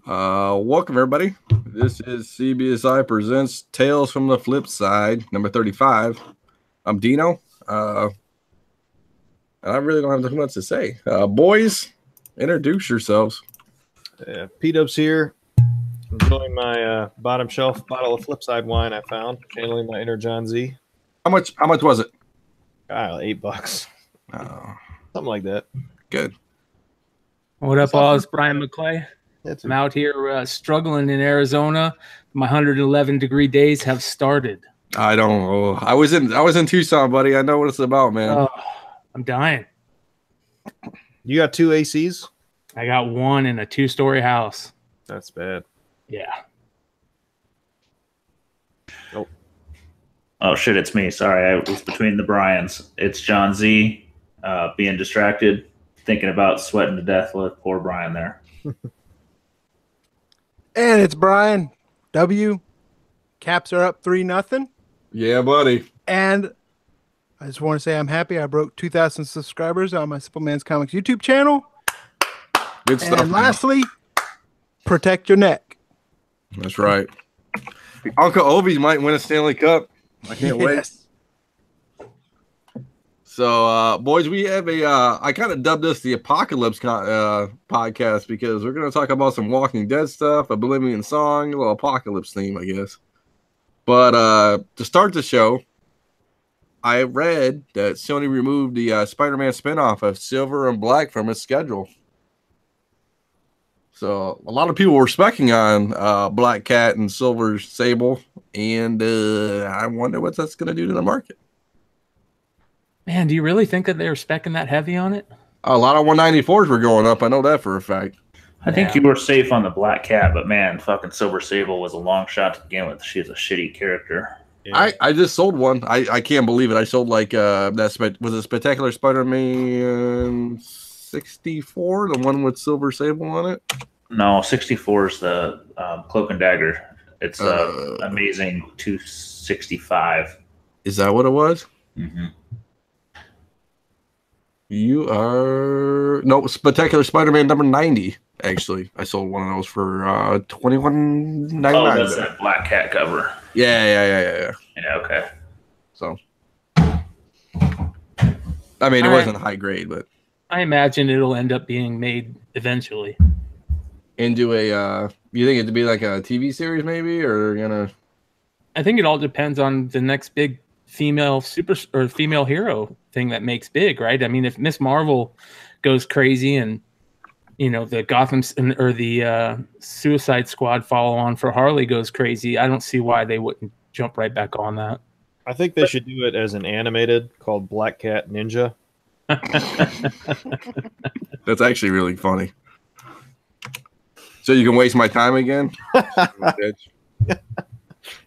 Welcome everybody. This is CBSI presents Tales from the Flipside, number 35. I'm Dino. And I really don't have too much to say. Boys, introduce yourselves. P-Dubs here. Enjoying my bottom shelf bottle of Flipside wine I found, channeling my inner John Z. How much was it? $8. Something like that. Good. What up, all? It's Brian McClay. That's I'm out here struggling in Arizona. My 111-degree days have started. I don't know. I was in Tucson, buddy. I know what it's about, man. Oh, I'm dying. You got 2 ACs? I got one in a 2-story house. That's bad. Yeah. Oh shit, it's me. Sorry, I was between the Bryans. It's John Z, being distracted, thinking about sweating to death with poor Brian there. And it's Brian W. Caps are up 3-0. Yeah, buddy. And I just want to say I'm happy I broke 2,000 subscribers on my Simple Man's Comics YouTube channel. Good stuff. And lastly, protect your neck. That's right. Uncle Obi might win a Stanley Cup. I can't wait. So, boys, we have I kind of dubbed this the Apocalypse podcast because we're going to talk about some Walking Dead stuff, Oblivion Song, a little Apocalypse theme, I guess. But to start the show, I read that Sony removed the Spider-Man spinoff of Silver and Black from its schedule. So, a lot of people were specking on Black Cat and Silver Sable, and I wonder what that's going to do to the market. Man, do you really think that they were specking that heavy on it? A lot of 194s were going up. I know that for a fact. I think you were safe on the Black Cat, but man, fucking Silver Sable was a long shot to begin with. She's a shitty character. Yeah. I just sold one. I can't believe it. I sold was it Spectacular Spider-Man 64, the one with Silver Sable on it? No, 64 is the Cloak and Dagger. It's amazing 265. Is that what it was? Mm-hmm. You are Spectacular Spider-Man number 90. Actually, I sold one of those for $21.99. Oh, that's that Black Cat cover. Yeah. Yeah, okay. So, I mean, it wasn't high grade, but I imagine it'll end up being made eventually. Into a, you think it'd be like a TV series maybe, or gonna? I think it all depends on the next big female female hero thing that makes big, right? I mean, if Miss Marvel goes crazy and the Gotham or the Suicide Squad follow on for Harley goes crazy, I don't see why they wouldn't jump right back on that. I think they should do it as an animated called Black Cat Ninja. That's actually really funny. So you can waste my time again?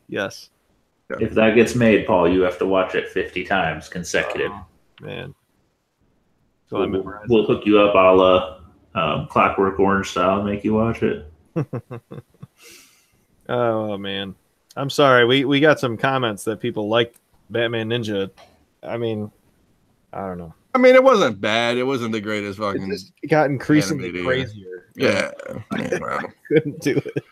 Yes. If that gets made, Paul, you have to watch it 50 times consecutive. Man. So we'll hook you up a la Clockwork Orange style and make you watch it. Oh, man. I'm sorry. We got some comments that people like Batman Ninja. I mean, I don't know. I mean, it wasn't bad. It wasn't the greatest fucking. It just got increasingly animated, crazier. Yeah. Wow. Couldn't do it.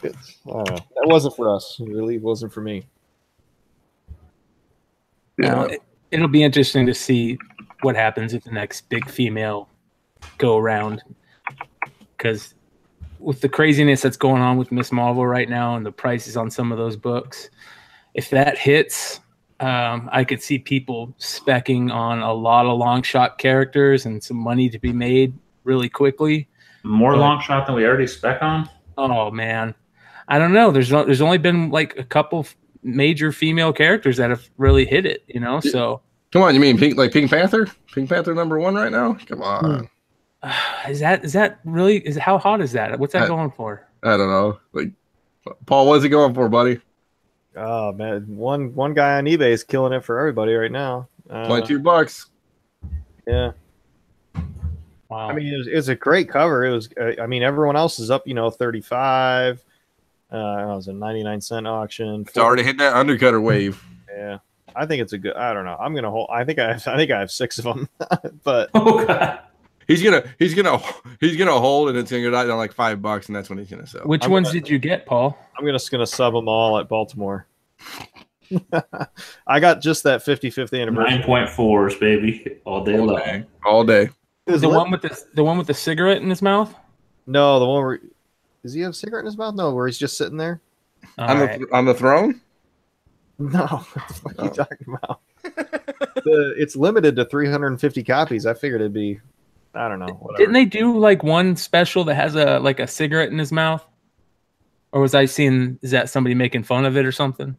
That wasn't for us. It really wasn't for me. Now, it'll be interesting to see what happens at the next big female go around, because with the craziness that's going on with Miss Marvel right now and the prices on some of those books, if that hits, I could see people specking on a lot of long shot characters and some money to be made really quickly. More long shot than we already spec on? Oh man, I don't know. There's only been like a couple major female characters that have really hit it, so. Come on, you mean Pink Panther? Pink Panther number 1 right now? Come on. Is that really? How hot is that? What's that going for? I don't know. Like, Paul, what's it going for, buddy? Oh man, one guy on eBay is killing it for everybody right now. $22. Yeah. Wow. I mean, it was a great cover. It was. I mean, everyone else is up. 35. It was a 99-cent auction. It's already hit that undercutter wave. Yeah, I think it's a good. I don't know. I'm gonna hold. I think I have 6 of them. But oh god, he's gonna hold, and it's gonna go down like $5, and that's when he's gonna sell. Which ones did you get, Paul? I'm just gonna sub them all at Baltimore. I got just that 55th anniversary. 9.4s, baby, all day long. All day. The one with the cigarette in his mouth? No, the one where does he have a cigarette in his mouth? No, where he's just sitting there. On the throne? No, what the fuck are you talking about? It's limited to 350 copies. I figured it'd be, I don't know. Whatever. Didn't they do like one special that has a cigarette in his mouth? Or was I seeing, is that somebody making fun of it or something?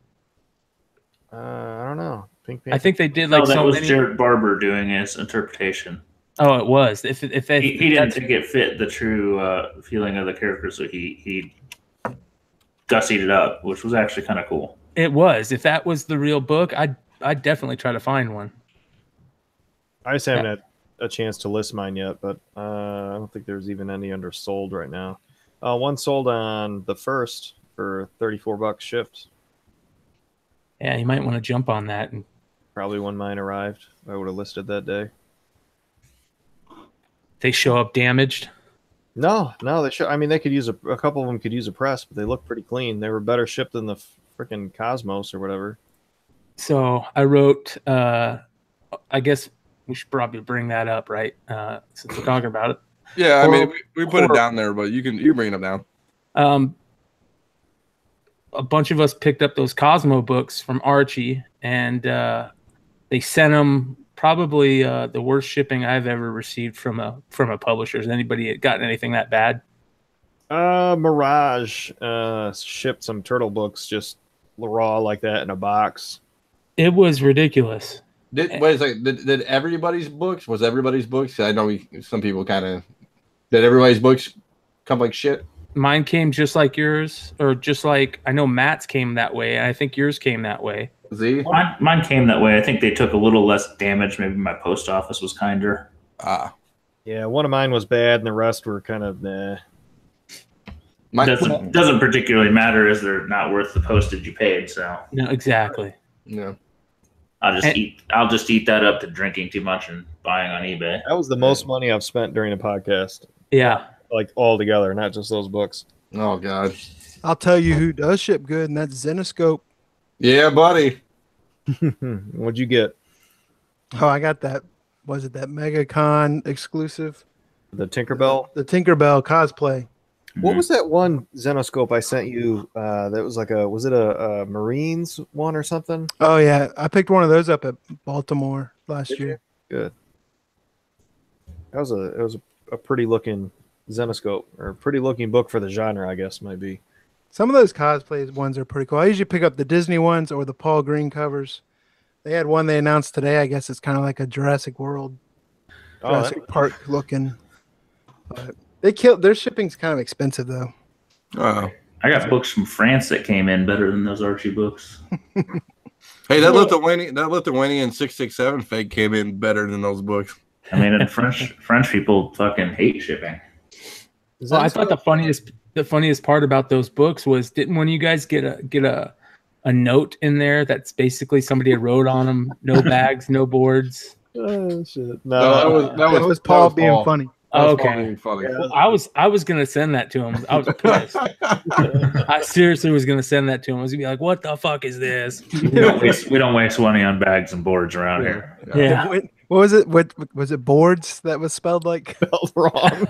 I don't know. Pink I think they did like that was Jared Barber doing his interpretation. Oh, it was. If they he didn't think it fit the true feeling of the character, so he gussied it up, which was actually kind of cool. It was. If that was the real book, I'd definitely try to find one. I just haven't had a chance to list mine yet, but I don't think there's even any undersold right now. One sold on the 1st for $34 shipped. Yeah, you might want to jump on that. And probably when mine arrived, I would have listed that day. They show up damaged. No, they show. I mean, they could use a couple of them could use a press, but they look pretty clean. They were better shipped than the freaking Cosmos or whatever. So I wrote. I guess we should probably bring that up, right? Since we're talking about it. Yeah, I mean, we put it down there, but you bring it up now. A bunch of us picked up those Cosmo books from Archie, and they sent them. Probably the worst shipping I've ever received from a publisher. Has anybody gotten anything that bad? Mirage shipped some turtle books just raw like that in a box. It was ridiculous. Did everybody's books? Was everybody's books? I know some people kind of did. Everybody's books come like shit. Mine came just like yours, or just like I know Matt's came that way, and I think yours came that way. Z? Mine came that way. I think they took a little less damage. Maybe my post office was kinder. Yeah, one of mine was bad, and the rest were kind of nah. Doesn't particularly matter as they're not worth the postage you paid. So no, exactly. Yeah, I'll just eat that up to drinking too much and buying on eBay. That was the most money I've spent during a podcast. Yeah, like all together, not just those books. Oh God, I'll tell you who does ship good, and that's Zenoscope. Yeah, buddy. What'd you get? Oh, I got that. Was it that MegaCon exclusive? The Tinkerbell? The Tinkerbell cosplay. What was that one Zenoscope I sent you? That was like was it a Marines one or something? Oh yeah, I picked one of those up at Baltimore last year. Good. It was a pretty looking Zenoscope, or a pretty looking book for the genre, I guess might be. Some of those cosplay ones are pretty cool. I usually pick up the Disney ones or the Paul Green covers. They had one they announced today. I guess it's kind of like a Jurassic World, Jurassic Park looking. But their shipping's kind of expensive though. Oh, I got books from France that came in better than those Archie books. Hey, that Lithuanian 667 fake came in better than those books. I mean, and French people fucking hate shipping. Well, I thought the funniest part about those books was, didn't one of you guys get a note in there that's basically somebody had wrote on them, no bags, no boards? Oh shit! No, that was Paul being funny. Oh, okay. Well, I was gonna send that to him. I was pissed. I seriously was gonna send that to him. I was gonna be like, "What the fuck is this?" We don't waste money on bags and boards around here. Yeah. What was it? What was it? Boards that was spelled wrong.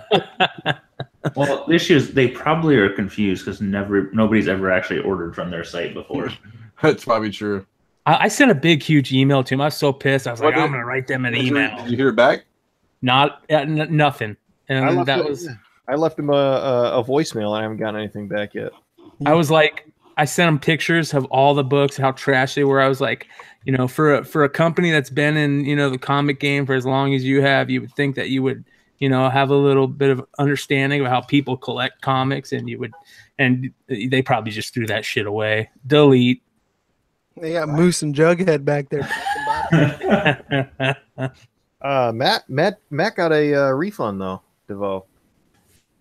Well, the issue is they probably are confused because nobody's ever actually ordered from their site before. That's probably true. I sent a big, huge email to him. I was so pissed. I was like, I'm gonna write them an email. Did you hear it back? Not nothing. And I left him a voicemail. I haven't gotten anything back yet. I was like, I sent him pictures of all the books, how trash they were. I was like, for a company that's been in, the comic game for as long as you have, you would think that you would, have a little bit of understanding of how people collect comics, and they probably just threw that shit away. Delete. They got Moose and Jughead back there. Matt got a refund though, DeVoe.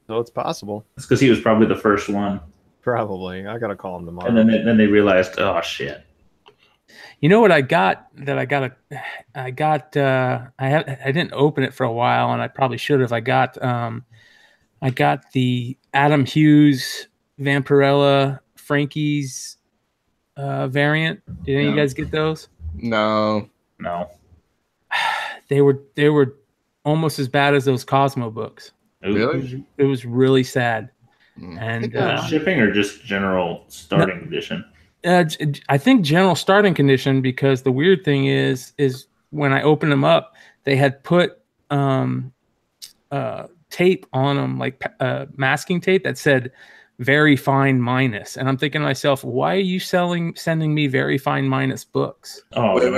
So it's possible. It's because he was probably the first one. Probably. I gotta call him tomorrow. And then they realized, oh shit. You know what I got? I didn't open it for a while, and I probably should have. I got the Adam Hughes Vampirella Frankie's variant. Did any of you guys get those? No. They were almost as bad as those Cosmo books. Really? It was really sad. And shipping or just general starting edition? I think general starting condition, because the weird thing is when I opened them up, they had put tape on them, like masking tape that said very fine minus, and I'm thinking to myself, why are you sending me very fine minus books? Oh, I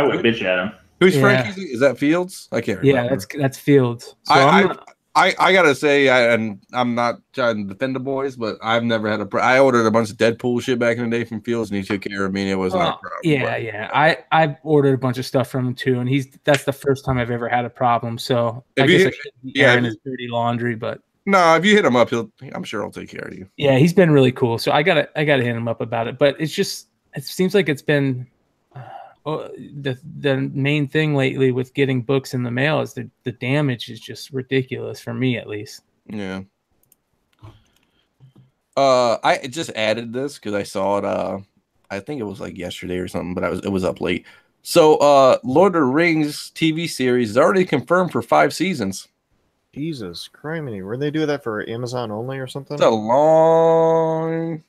would bitch at him. Who's Frankie? Is that Fields? I can't remember. Yeah, that's Fields. So I gotta say, and I'm not trying to defend the boys, but I've never had I ordered a bunch of Deadpool shit back in the day from Fields, and he took care of me, and it was not a problem. Yeah. I've ordered a bunch of stuff from him too, and that's the first time I've ever had a problem. So I guess I shouldn't be airing his dirty laundry, but no, if you hit him up, I'm sure he'll take care of you. Yeah, he's been really cool. So I gotta hit him up about it. But it seems like it's been the main thing lately with getting books in the mail is the damage is just ridiculous, for me at least. Yeah. I just added this because I saw it. I think it was like yesterday or something, but it was up late. So, Lord of the Rings TV series is already confirmed for 5 seasons. Jesus criminy! Were they doing that for Amazon only or something? It's a long.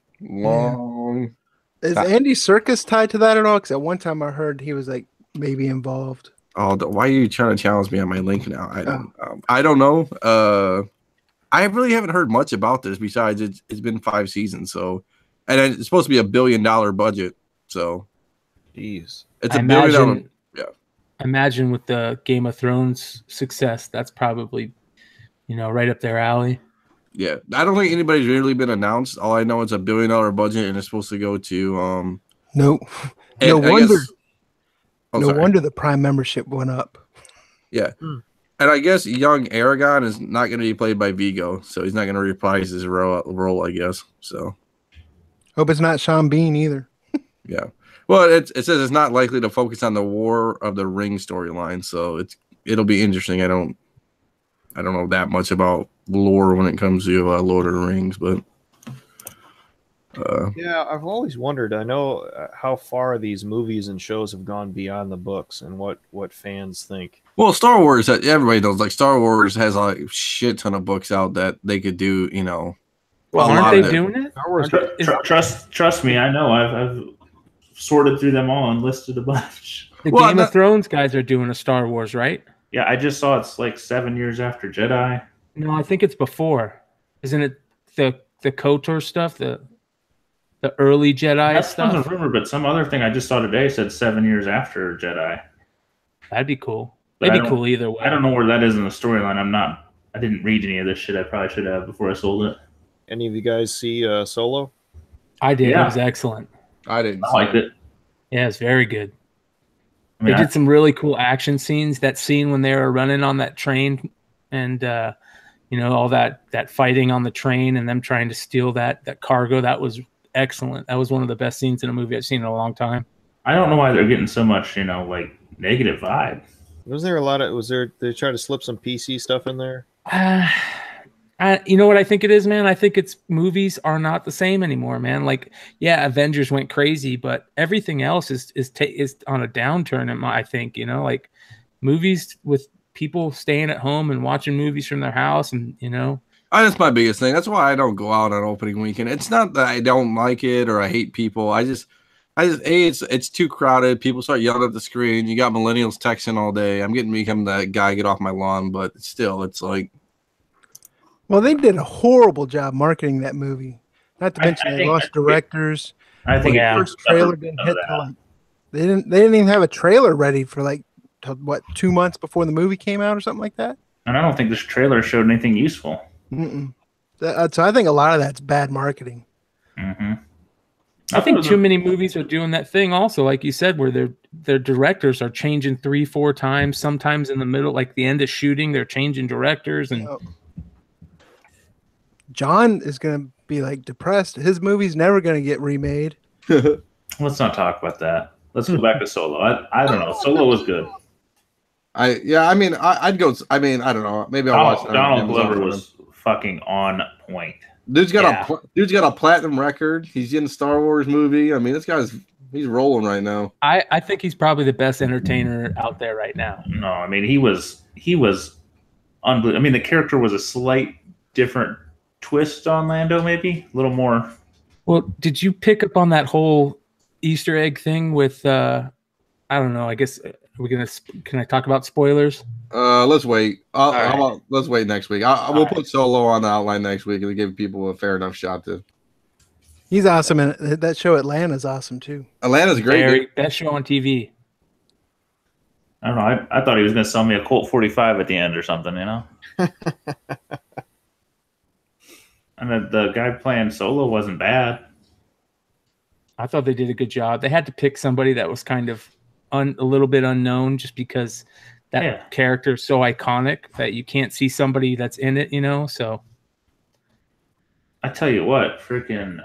Is Andy Serkis tied to that at all? Because at one time I heard he was like maybe involved. Oh, why are you trying to challenge me on my link now? I don't know. I really haven't heard much about this besides it's been 5 seasons. So, and it's supposed to be $1 billion budget. So, jeez, it's $1 billion. Yeah, imagine with the Game of Thrones success, that's probably right up their alley. Yeah, I don't think anybody's really been announced. All I know is $1 billion budget, and it's supposed to go to no wonder the Prime membership went up. Yeah, and I guess young Aragon is not going to be played by Vigo, so he's not going to reprise his role, I guess. So hope it's not Sean Bean either. Yeah, well, it says it's not likely to focus on the War of the Ring storyline, so it'll be interesting. I don't know that much about lore when it comes to Lord of the Rings, but yeah, I've always wondered. I know how far these movies and shows have gone beyond the books and what fans think. Well, Star Wars, everybody knows. Like Star Wars has a shit ton of books out that they could do. Well, aren't they doing it? Star Wars, trust me, I know. I've sorted through them all and listed a bunch. The Game of Thrones guys are doing a Star Wars, right? Yeah, I just saw it's like 7 years after Jedi. No, I think it's before. Isn't it the KOTOR stuff, the early Jedi stuff? That's a rumor, but some other thing I just saw today said 7 years after Jedi. That'd be cool. It'd be cool either way. I don't know where that is in the storyline. I didn't read any of this shit. I probably should have before I sold it. Any of you guys see Solo? I did. Yeah. It was excellent. I didn't. I liked it. Yeah, it's very good. They did some really cool action scenes. That scene when they were running on that train and, all that fighting on the train and them trying to steal that cargo, that was excellent. That was one of the best scenes in a movie I've seen in a long time. I don't know why they're getting so much, negative vibe. Was there a lot of, they tried to slip some PC stuff in there? You know what I think it is, man? I think it's movies are not the same anymore, man. Like, yeah, Avengers went crazy, but everything else is on a downturn. I think, like movies with people staying at home and watching movies from their house, and that's my biggest thing. That's why I don't go out on opening weekend. It's not that I don't like it or I hate people. I just it's too crowded. People start yelling at the screen. You got millennials texting all day. I'm getting become that guy, get off my lawn, but still, it's like. Well, they did a horrible job marketing that movie. Not to mention they lost directors. I think the first trailer didn't hit till they didn't even have a trailer ready for 2 months before the movie came out or something like that. And I don't think this trailer showed anything useful. So I think a lot of that's bad marketing. Mm-hmm. I think too many movies are doing that thing also, like you said, where their directors are changing 3-4 times, sometimes in the middle, like the end of shooting, they're changing directors and. John is going to be depressed. His movie's never going to get remade. Let's not talk about that. Let's go back to Solo. I don't know. Solo was good. I'd go. I mean, I don't know. Maybe I'll watch it. Donald Glover was fucking on point. Dude's got a platinum record. He's in a Star Wars movie. I mean, he's rolling right now. I think he's probably the best entertainer out there right now. No, I mean he was unbelievable. I mean the character was a slight different twist on Lando, maybe a little more. Well, did you pick up on that whole Easter egg thing with? I don't know. I guess can I talk about spoilers? Let's wait. Right. Let's wait next week. We'll put Solo on the outline next week and give people a fair enough shot to. He's awesome, and that show Atlanta's awesome too. Atlanta's great. Best show on TV. I don't know. I thought he was going to sell me a Colt 45 at the end or something, you know. And the guy playing Solo wasn't bad. I thought they did a good job. They had to pick somebody that was kind of a little bit unknown, just because that character is so iconic that you can't see somebody that's in it, you know. So I tell you what, freaking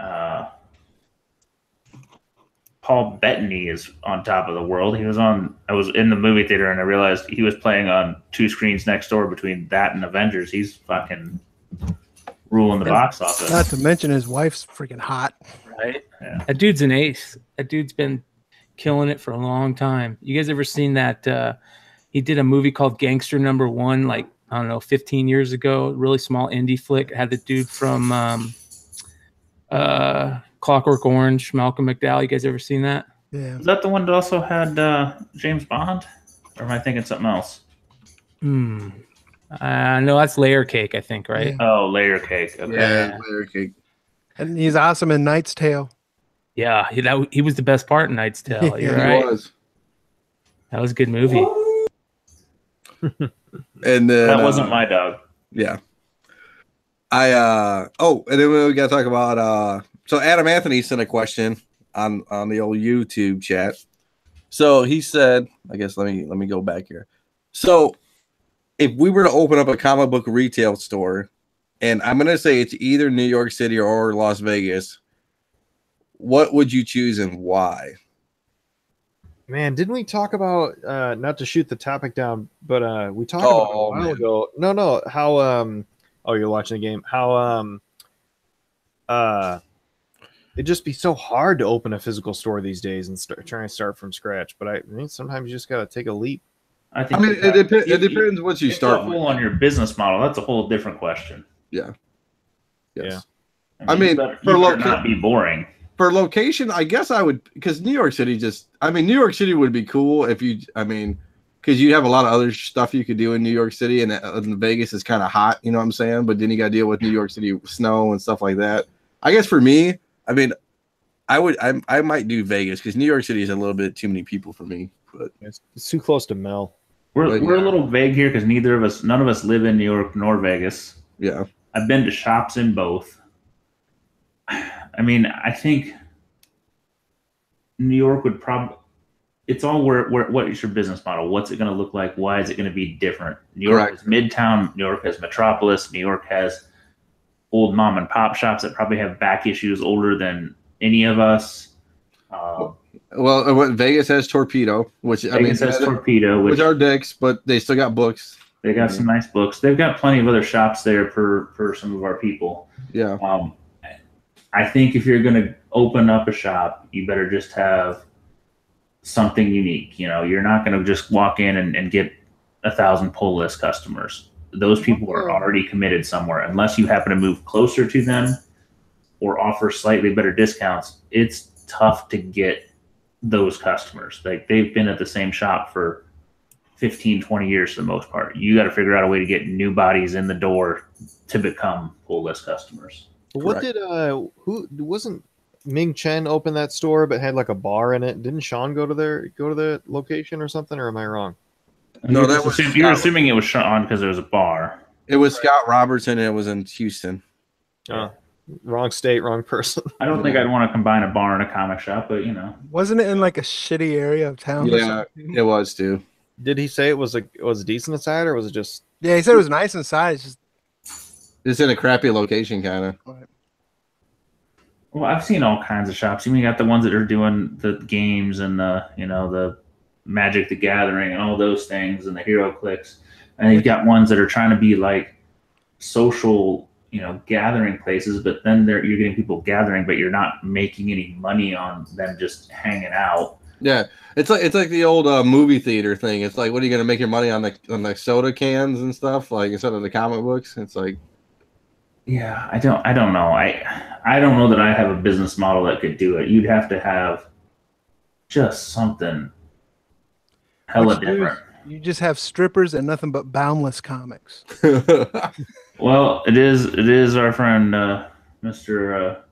Paul Bettany is on top of the world. I was in the movie theater and I realized he was playing on 2 screens next door between that and Avengers. He's fucking ruling the box office. Not to mention his wife's freaking hot. Right? Yeah. That dude's an ace. That dude's been killing it for a long time. You guys ever seen that? He did a movie called Gangster Number 1, like, I don't know, 15 years ago. Really small indie flick. It had the dude from Clockwork Orange, Malcolm McDowell. You guys ever seen that? Yeah. Is that the one that also had James Bond? Or am I thinking something else? No, that's Layer Cake, I think, right? Yeah. Oh, Layer Cake. Okay. Yeah, Layer Cake. And he's awesome in Knight's Tale. Yeah, he was the best part in Knight's Tale. You're right. He was. That was a good movie. And then that wasn't my dog. Yeah. And then we got to talk about so Adam Anthony sent a question on the old YouTube chat. So he said, I guess let me go back here. So if we were to open up a comic book retail store, and I'm going to say it's either New York City or Las Vegas, what would you choose and why? Man, didn't we talk about not to shoot the topic down, but we talked about a while ago. No, how you're watching the game. How it'd just be so hard to open a physical store these days and try and start from scratch. But I mean, sometimes you just got to take a leap. It depends what you start with. On your business model, that's a whole different question. Yeah. Yes. Yeah. I mean not be boring. For location, I guess I would, because New York City New York City would be cool if you, because you have a lot of other stuff you could do in New York City, and Vegas is kind of hot, you know what I'm saying? But then you got to deal with New York City snow and stuff like that. I guess for me, I might do Vegas because New York City is a little bit too many people for me. But it's too close to Mel. We're a little vague here because none of us live in New York nor Vegas. Yeah, I've been to shops in both. I mean, I think New York would probably. It's all where what is your business model? What's it going to look like? Why is it going to be different? New York is Midtown. New York has Metropolis. New York has old mom and pop shops that probably have back issues older than any of us. Vegas has Torpedo, which Torpedo, which are dicks, but they still got books. They got some nice books. They've got plenty of other shops there for some of our people. Yeah. I think if you're going to open up a shop, you better just have something unique. You know, you're not going to just walk in and get 1,000 pull list customers. Those people are already committed somewhere. Unless you happen to move closer to them or offer slightly better discounts, it's tough to get those customers. Like, they've been at the same shop for 15, 20 years for the most part. You got to figure out a way to get new bodies in the door to become pull list customers. What did who wasn't Ming Chen open that store but had like a bar in it? Didn't Sean go to the location or something, or am I wrong? No, you're assuming it was Sean because there was a bar. It was Scott Robertson, and it was in Houston. Wrong state, wrong person. I don't think I'd want to combine a bar and a comic shop, but you know. Wasn't it in like a shitty area of town? Yeah, it was too. Did he say it was decent inside, or was it just? Yeah, he said it was nice inside. It's in a crappy location, kind of. Well, I've seen all kinds of shops. You got the ones that are doing the games and the Magic the Gathering and all those things and the Hero Clicks. And you've got ones that are trying to be like social, gathering places, but then you're getting people gathering, but you're not making any money on them just hanging out. Yeah, it's like the old movie theater thing. It's like, what are you going to make your money on the soda cans and stuff, like instead of the comic books? It's like, yeah, I don't know. I don't know that I have a business model that could do it. You'd have to have just something hella different. You just have strippers and nothing but boundless comics. Well, it is our friend Mr.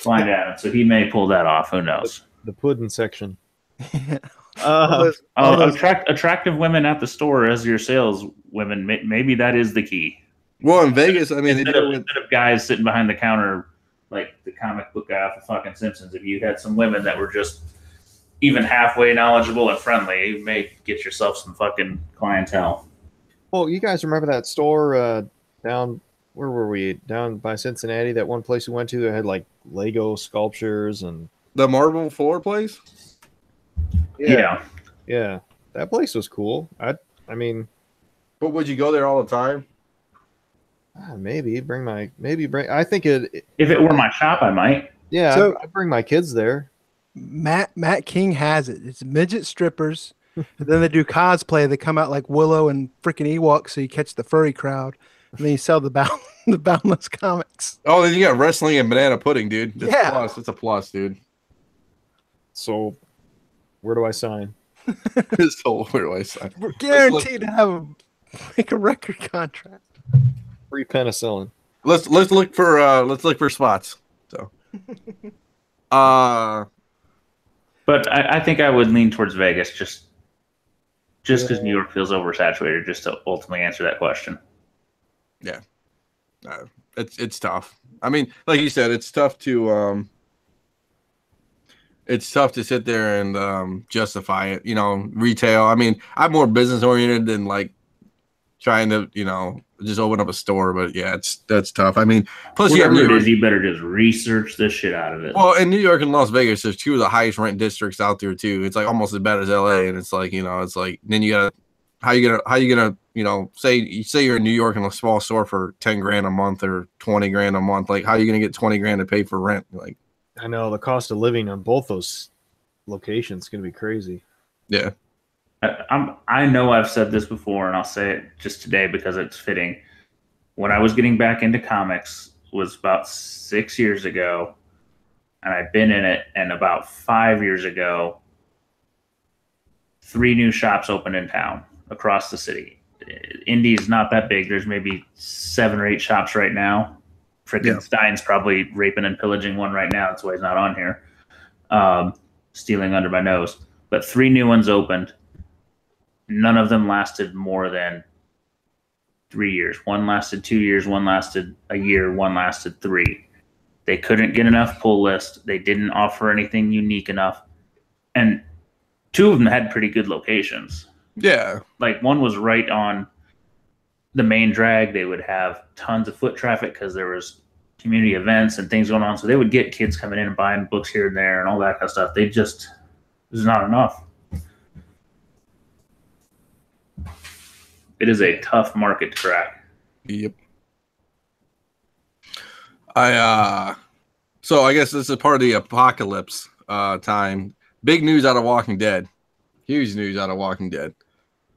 Blind Adam, so he may pull that off. Who knows? The pudding section. Attractive women at the store as your sales women. Maybe that is the key. Well, in Vegas, I mean, instead of guys sitting behind the counter like the comic book guy off of fucking Simpsons, if you had some women that were just even halfway knowledgeable and friendly, you may get yourself some fucking clientele. Well, you guys remember that store down, where were we? Down by Cincinnati, that one place we went to that had like Lego sculptures and the marble floor place? Yeah. That place was cool. I mean, but would you go there all the time? Maybe bring. I think it. If it were my shop, I might. Yeah, So, I'd bring my kids there. Matt King has it. It's midget strippers. And then they do cosplay. They come out like Willow and freaking Ewok, so you catch the furry crowd. And then you sell the boundless comics. Oh, then you got wrestling and banana pudding, dude. That's It's a plus, dude. So, where do I sign? Where do I sign? We're guaranteed to make a record contract. Free penicillin. Let's look for spots. So, but I think I would lean towards Vegas just because New York feels oversaturated. Just to ultimately answer that question. Yeah, it's tough. I mean, like you said, it's tough to sit there and justify it. Retail. I mean, I'm more business oriented than like trying to just open up a store. But yeah, that's tough. I mean, plus you better just research the shit out of it. Well, in New York and Las Vegas, there's two of the highest rent districts out there too. It's like almost as bad as LA, and it's like it's like then you gotta how you gonna say you're in New York in a small store for $10,000 a month or $20,000 a month. Like, how are you gonna get $20,000 to pay for rent? Like, I know the cost of living on both those locations is gonna be crazy. Yeah. I know I've said this before, and I'll say it just today because it's fitting. When I was getting back into comics was about 6 years ago, and I've been in it. And about 5 years ago, 3 new shops opened in town across the city. Indy is not that big. There's maybe 7 or 8 shops right now. Freaking Stein's probably raping and pillaging one right now. That's why he's not on here. Stealing under my nose. But 3 new ones opened. None of them lasted more than 3 years. One lasted 2 years, one lasted a year, one lasted 3. They couldn't get enough pull list. They didn't offer anything unique enough. And 2 of them had pretty good locations. Yeah. Like one was right on the main drag. They would have tons of foot traffic because there was community events and things going on. So they would get kids coming in and buying books here and there and all that kind of stuff. There's not enough. It is a tough market to crack. Yep. So I guess this is part of the apocalypse time. Big news out of Walking Dead. Huge news out of Walking Dead.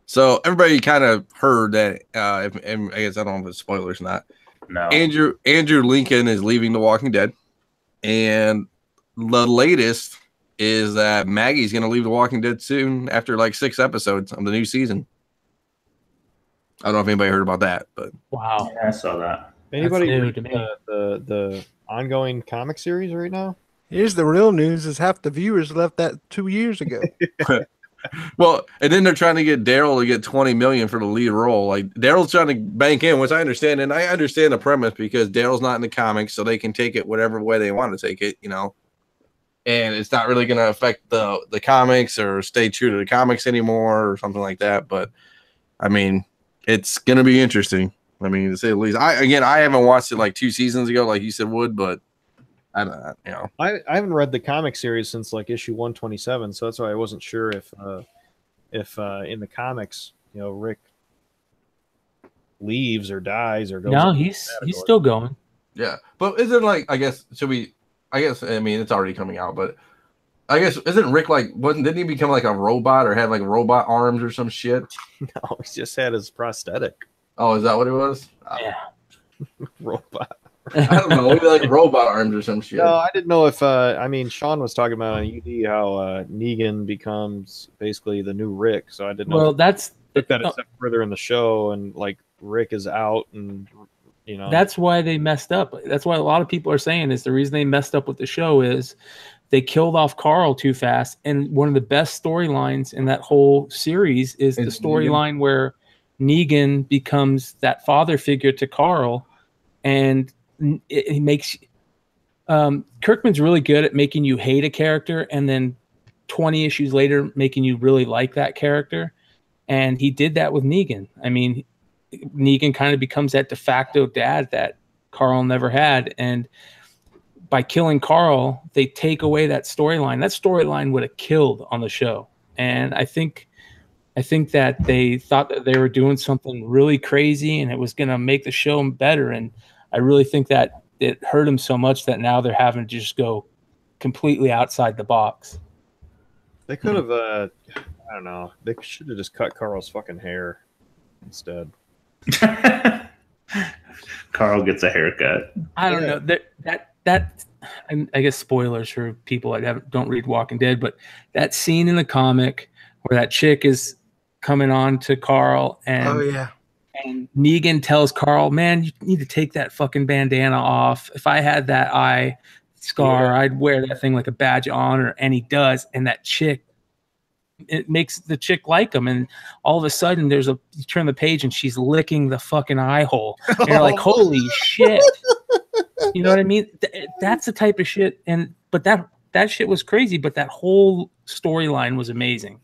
So everybody kind of heard that. I guess I don't know if it's spoilers or not. No. Andrew Lincoln is leaving The Walking Dead, and the latest is that Maggie's going to leave The Walking Dead soon after like 6 episodes of the new season. I don't know if anybody heard about that, but wow, yeah, I saw that. Anybody read the ongoing comic series right now? Here's the real news: is half the viewers left that 2 years ago. Well, and then they're trying to get Daryl to get $20 million for the lead role. Like Daryl's trying to bank in, which I understand, and I understand the premise because Daryl's not in the comics, so they can take it whatever way they want to take it, and it's not really going to affect the comics or stay true to the comics anymore or something like that. But I mean, it's going to be interesting. I mean, to say the least. I haven't watched it like 2 seasons ago, like you said would, but I don't know, you know. I haven't read the comic series since like issue 127, so that's why I wasn't sure if in the comics, Rick leaves or dies or goes. No, he's still going. Yeah, but isn't like I guess I mean it's already coming out, but I guess isn't Rick like didn't he become like a robot or had like robot arms or some shit? No, he just had his prosthetic. Oh, is that what it was? Yeah. Robot. I don't know, maybe like robot arms or some shit. No, I didn't know if Sean was talking about on UD how Negan becomes basically the new Rick, so I didn't know. Well, that's a step further in the show, and like Rick is out, and that's why they messed up. That's why a lot of people are saying is the reason they messed up with the show is they killed off Carl too fast. And one of the best storylines in that whole series is the storyline where Negan becomes that father figure to Carl, and he makes Kirkman's really good at making you hate a character and then 20 issues later making you really like that character. And he did that with Negan. I mean, Negan kind of becomes that de facto dad that Carl never had. And by killing Carl, they take away that storyline. That storyline would have killed on the show. And I think that they thought that they were doing something really crazy and it was going to make the show better. And I really think that it hurt them so much that now they're having to just go completely outside the box. They could have, I don't know, they should have just cut Carl's fucking hair instead. Carl gets a haircut. I don't know that I guess spoilers for people that don't read Walking Dead, but that scene in the comic where that chick is coming on to Carl and and Negan tells Carl, man, you need to take that fucking bandana off. If I had that eye scar, I'd wear that thing like a badge of honor. And he does. And that chick, it makes the chick like him. And all of a sudden you turn the page and she's licking the fucking eye hole. And you're like, holy shit. You know what I mean? That's the type of shit. But that shit was crazy. But that whole storyline was amazing.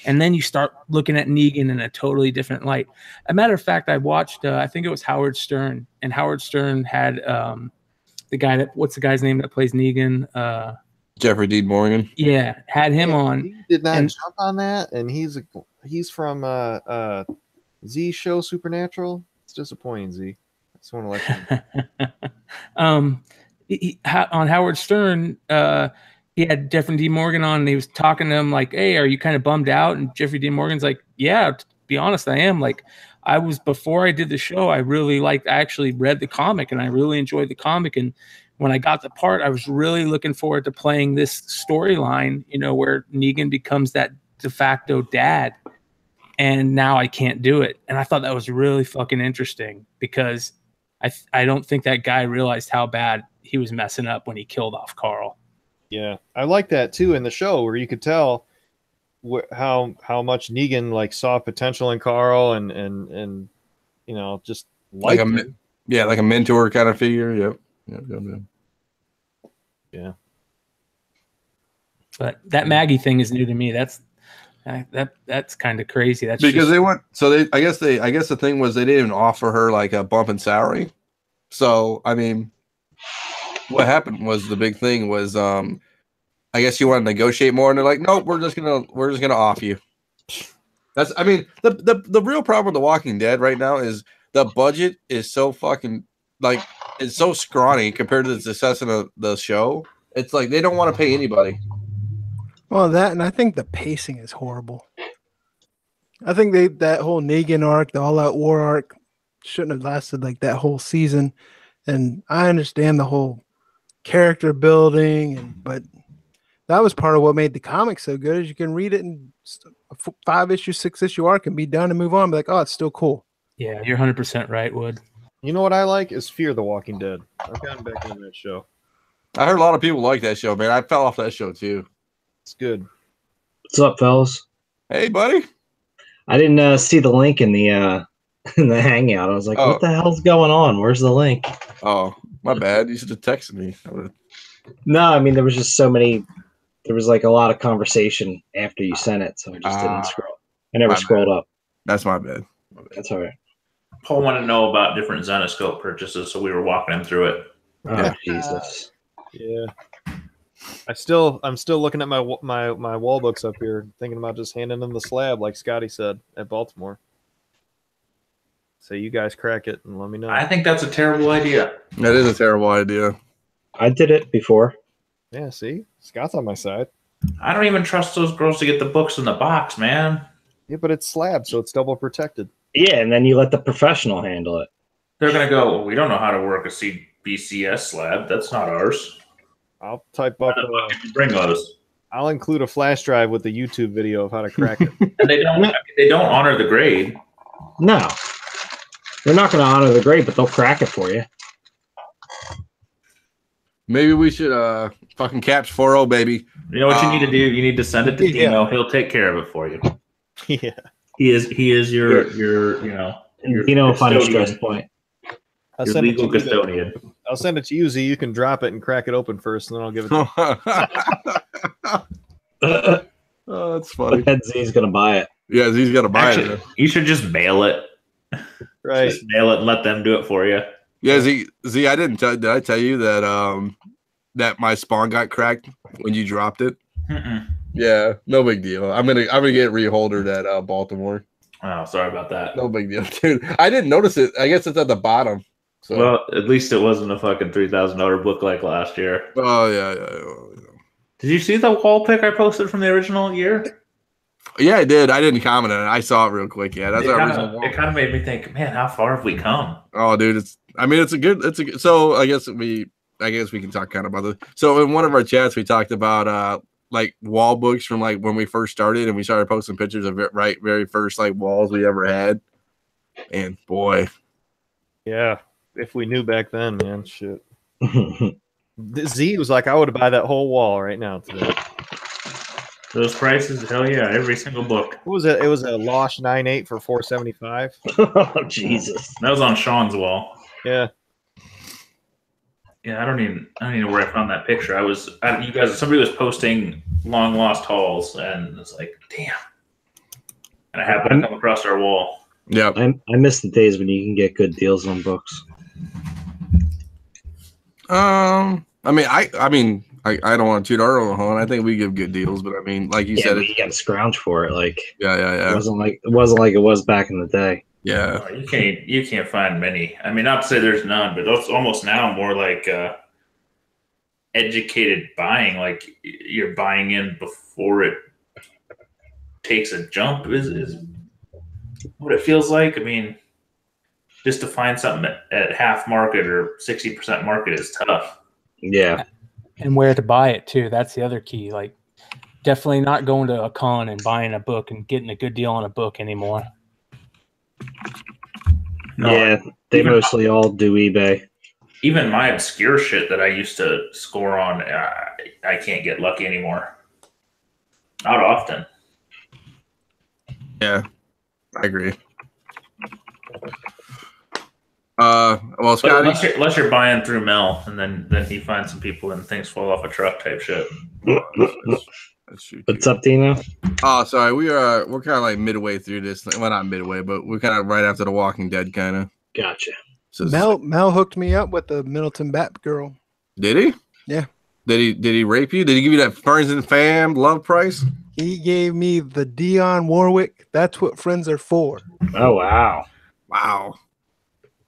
And then you start looking at Negan in a totally different light. A matter of fact, I watched, I think it was Howard Stern. And Howard Stern had the guy what's the guy's name that plays Negan? Jeffrey Dean Morgan. Yeah, had him on. He did not jump on that. And he's from Z show Supernatural. It's disappointing, Z. I just want to let you know. On Howard Stern, he had Jeffrey Dean Morgan on, and he was talking to him like, hey, are you kind of bummed out? And Jeffrey Dean Morgan's like, yeah, to be honest, I am. Like, before I did the show, I actually read the comic, and I really enjoyed the comic. And when I got the part, I was really looking forward to playing this storyline, where Negan becomes that de facto dad. And now I can't do it. And I thought that was really fucking interesting because I don't think that guy realized how bad he was messing up when he killed off Carl. Yeah, I like that too in the show where you could tell how much Negan like saw potential in Carl and just like a mentor kind of figure. Yep. Yeah. But that Maggie thing is new to me. That's kind of crazy. That's because they went. So I guess the thing was they didn't even offer her like a bump in salary. So I mean, what happened was the big thing was I guess you want to negotiate more, and they're like, nope, we're just gonna off you. The real problem with The Walking Dead right now is the budget is so fucking it's so scrawny compared to the success of the show. It's like they don't want to pay anybody. Well, that, and I think the pacing is horrible. I think that whole Negan arc, the All Out War arc, shouldn't have lasted like that whole season. And I understand the whole character building, but that was part of what made the comic so good. Is you can read it in a 5-issue, 6-issue arc and be done and move on. Be like, oh, it's still cool. Yeah, you're 100% right, Wood. You know what I like is Fear the Walking Dead. I've gotten back into that show. I heard a lot of people like that show, man. I fell off that show too. It's good. What's up, fellas? Hey, buddy. I didn't see the link in the hangout. I was like, what the hell's going on? Where's the link? Oh, my bad. You should have texted me. No, I mean, there was just so many. There was like a lot of conversation after you sent it, so I just didn't scroll. I never scrolled up. That's my bad. That's all right. Paul wanted to know about different Zenoscope purchases, so we were walking him through it. Oh, Jesus. Yeah. I'm still looking at my wall books up here, thinking about just handing them the slab, like Scotty said at Baltimore. So you guys crack it and let me know. I think that's a terrible idea. That is a terrible idea. I did it before. Yeah, see? Scott's on my side. I don't even trust those girls to get the books in the box, man. Yeah, but it's slab, so it's double protected. Yeah, and then you let the professional handle it. They're going to go, well, we don't know how to work a CBCS slab. That's not ours. I'll type up. Bring those. I'll include a flash drive with the YouTube video of how to crack it. And they don't honor the grade. No. They're not going to honor the grade, but they'll crack it for you. Maybe we should fucking Caps 4-0, baby. You know what you need to do? You need to send it to Dino. He'll take care of it for you. Yeah. He is your your Dino find a stress point. I'll your send legal it to custodian. I'll send it to you, Z. You can drop it and crack it open first, and then I'll give it to you. Oh, that's funny. But Z's going to buy it. Yeah, he's got to buy Actually, it. you should just mail it. Right. Just mail it and let them do it for you. Yeah, Z, did I tell you that that my spawn got cracked when you dropped it? Mm-mm. Yeah, no big deal. I'm gonna get reholdered at Baltimore. Oh, sorry about that. No big deal, dude. I didn't notice it. I guess it's at the bottom. So. Well, at least it wasn't a fucking $3,000 book like last year. Oh yeah. Did you see the wall pic I posted from the original year? Yeah, I did. I didn't comment on it. I saw it real quick. Yeah, that's our original wall. It kind of made me think, man, how far have we come? Oh, dude, it's a good. So I guess we can talk kind of about this. So in one of our chats, we talked about like wall books from like when we first started, and we started posting pictures of very first like walls we ever had. And boy, Yeah. If we knew back then, man, shit. Z was like, I would buy that whole wall right now today. Those prices, hell yeah, every single book. What was it? It was a Losh 9.8 for $475. Oh, Jesus. That was on Sean's wall. Yeah. Yeah, I don't even know where I found that picture. Somebody was posting long lost hauls, and it's like, damn. And I happened to come across our wall. yeah. I miss the days when you can get good deals on books. I don't want to toot our own horn. I think we give good deals, but I mean, like you said, you got to scrounge for it. Like, yeah. It wasn't like it was back in the day. Yeah. Oh, you can't find many. I mean, not to say there's none, but it's almost now more like educated buying. Like you're buying in before it takes a jump is what it feels like. I mean, just to find something at half market or 60% market is tough. Yeah. And where to buy it too. That's the other key. Like definitely not going to a con and buying a book and getting a good deal on a book anymore. No, yeah, they mostly all do eBay. Even my obscure shit that I used to score on, I can't get lucky anymore. Not often. Yeah, I agree. Well, Scotty, unless you're buying through Mel, and then he finds some people and things fall off a truck type shit. What's up, Dino? Oh, sorry. We're kind of like midway through this. Well, not midway, but we're kind of right after The Walking Dead, kind of. Gotcha. So Mel hooked me up with the Middleton Bat girl. Did he? Yeah. Did he rape you? Did he give you that Friends and Fam love price? He gave me the Dionne Warwick. That's what friends are for. Oh, wow. Wow.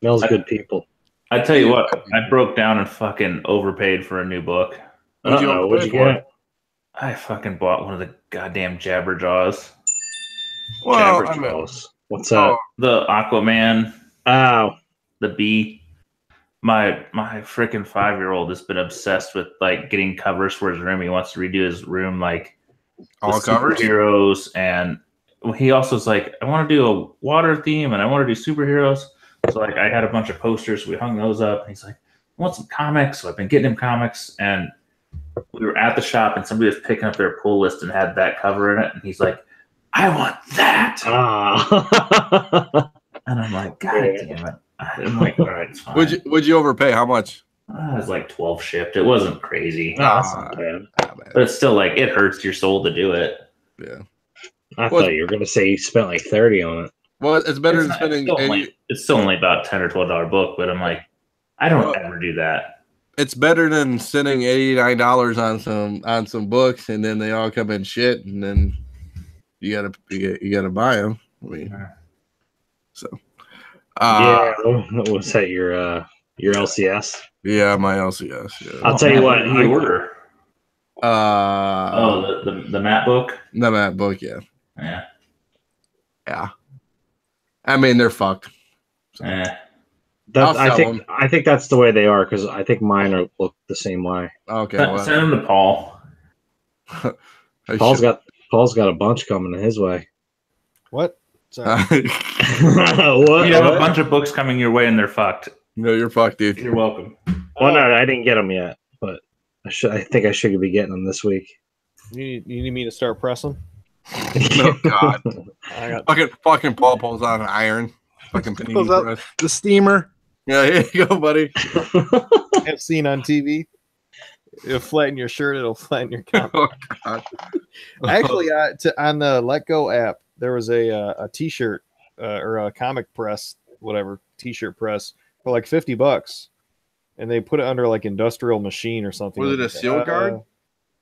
Mel's good people. I tell you what, I broke down and fucking overpaid for a new book. What'd you get? I fucking bought one of the goddamn Jabberjaws. Well, Jabberjaws. What's that? The Aquaman. Oh. The bee. My freaking 5-year-old has been obsessed with like getting covers for his room. He wants to redo his room like all covers, superheroes, and he also is like, I want to do a water theme and I want to do superheroes. So like I had a bunch of posters. We hung those up. And he's like, I want some comics. So I've been getting him comics, and we were at the shop and somebody was picking up their pull list and had that cover in it, and he's like, I want that. And I'm like, God damn it. I'm like, all right, it's fine. Would you overpay? How much? It was like 12 shipped. It wasn't crazy. That's not bad. But it's still like, it hurts your soul to do it. Yeah. I thought you were going to say you spent like 30 on it. Well, it's better than spending. It's still only about $10 or $12 book, but I'm like, I don't ever do that. it's better than spending $89 on some books and then they all come in shit and then you gotta buy them. I mean, so What was that? Your LCS? Yeah, my LCS. Yeah. I'll tell you what. Did you order? The Matt book. The Matt book. Yeah. Yeah. Yeah. I mean, they're fucked. So. I think that's the way they are because I think mine look the same way. Okay. Send them to Paul. Paul's got a bunch coming his way. What? Sorry. What? You have a bunch of books coming your way and they're fucked. No, you're fucked, dude. You're welcome. Well, no, I didn't get them yet, but I think I should be getting them this week. You need me to start pressing? No, God. Fucking Paul pulls out an iron. Fucking pulls out the steamer. Yeah, here you go, buddy. I've seen on TV. It'll flatten your shirt. It'll flatten your comic. Oh, God. Actually, on the Let Go app, there was a T-shirt or a comic press, whatever T-shirt press for like $50, and they put it under like Industrial Machine or something. Was it a seal guard?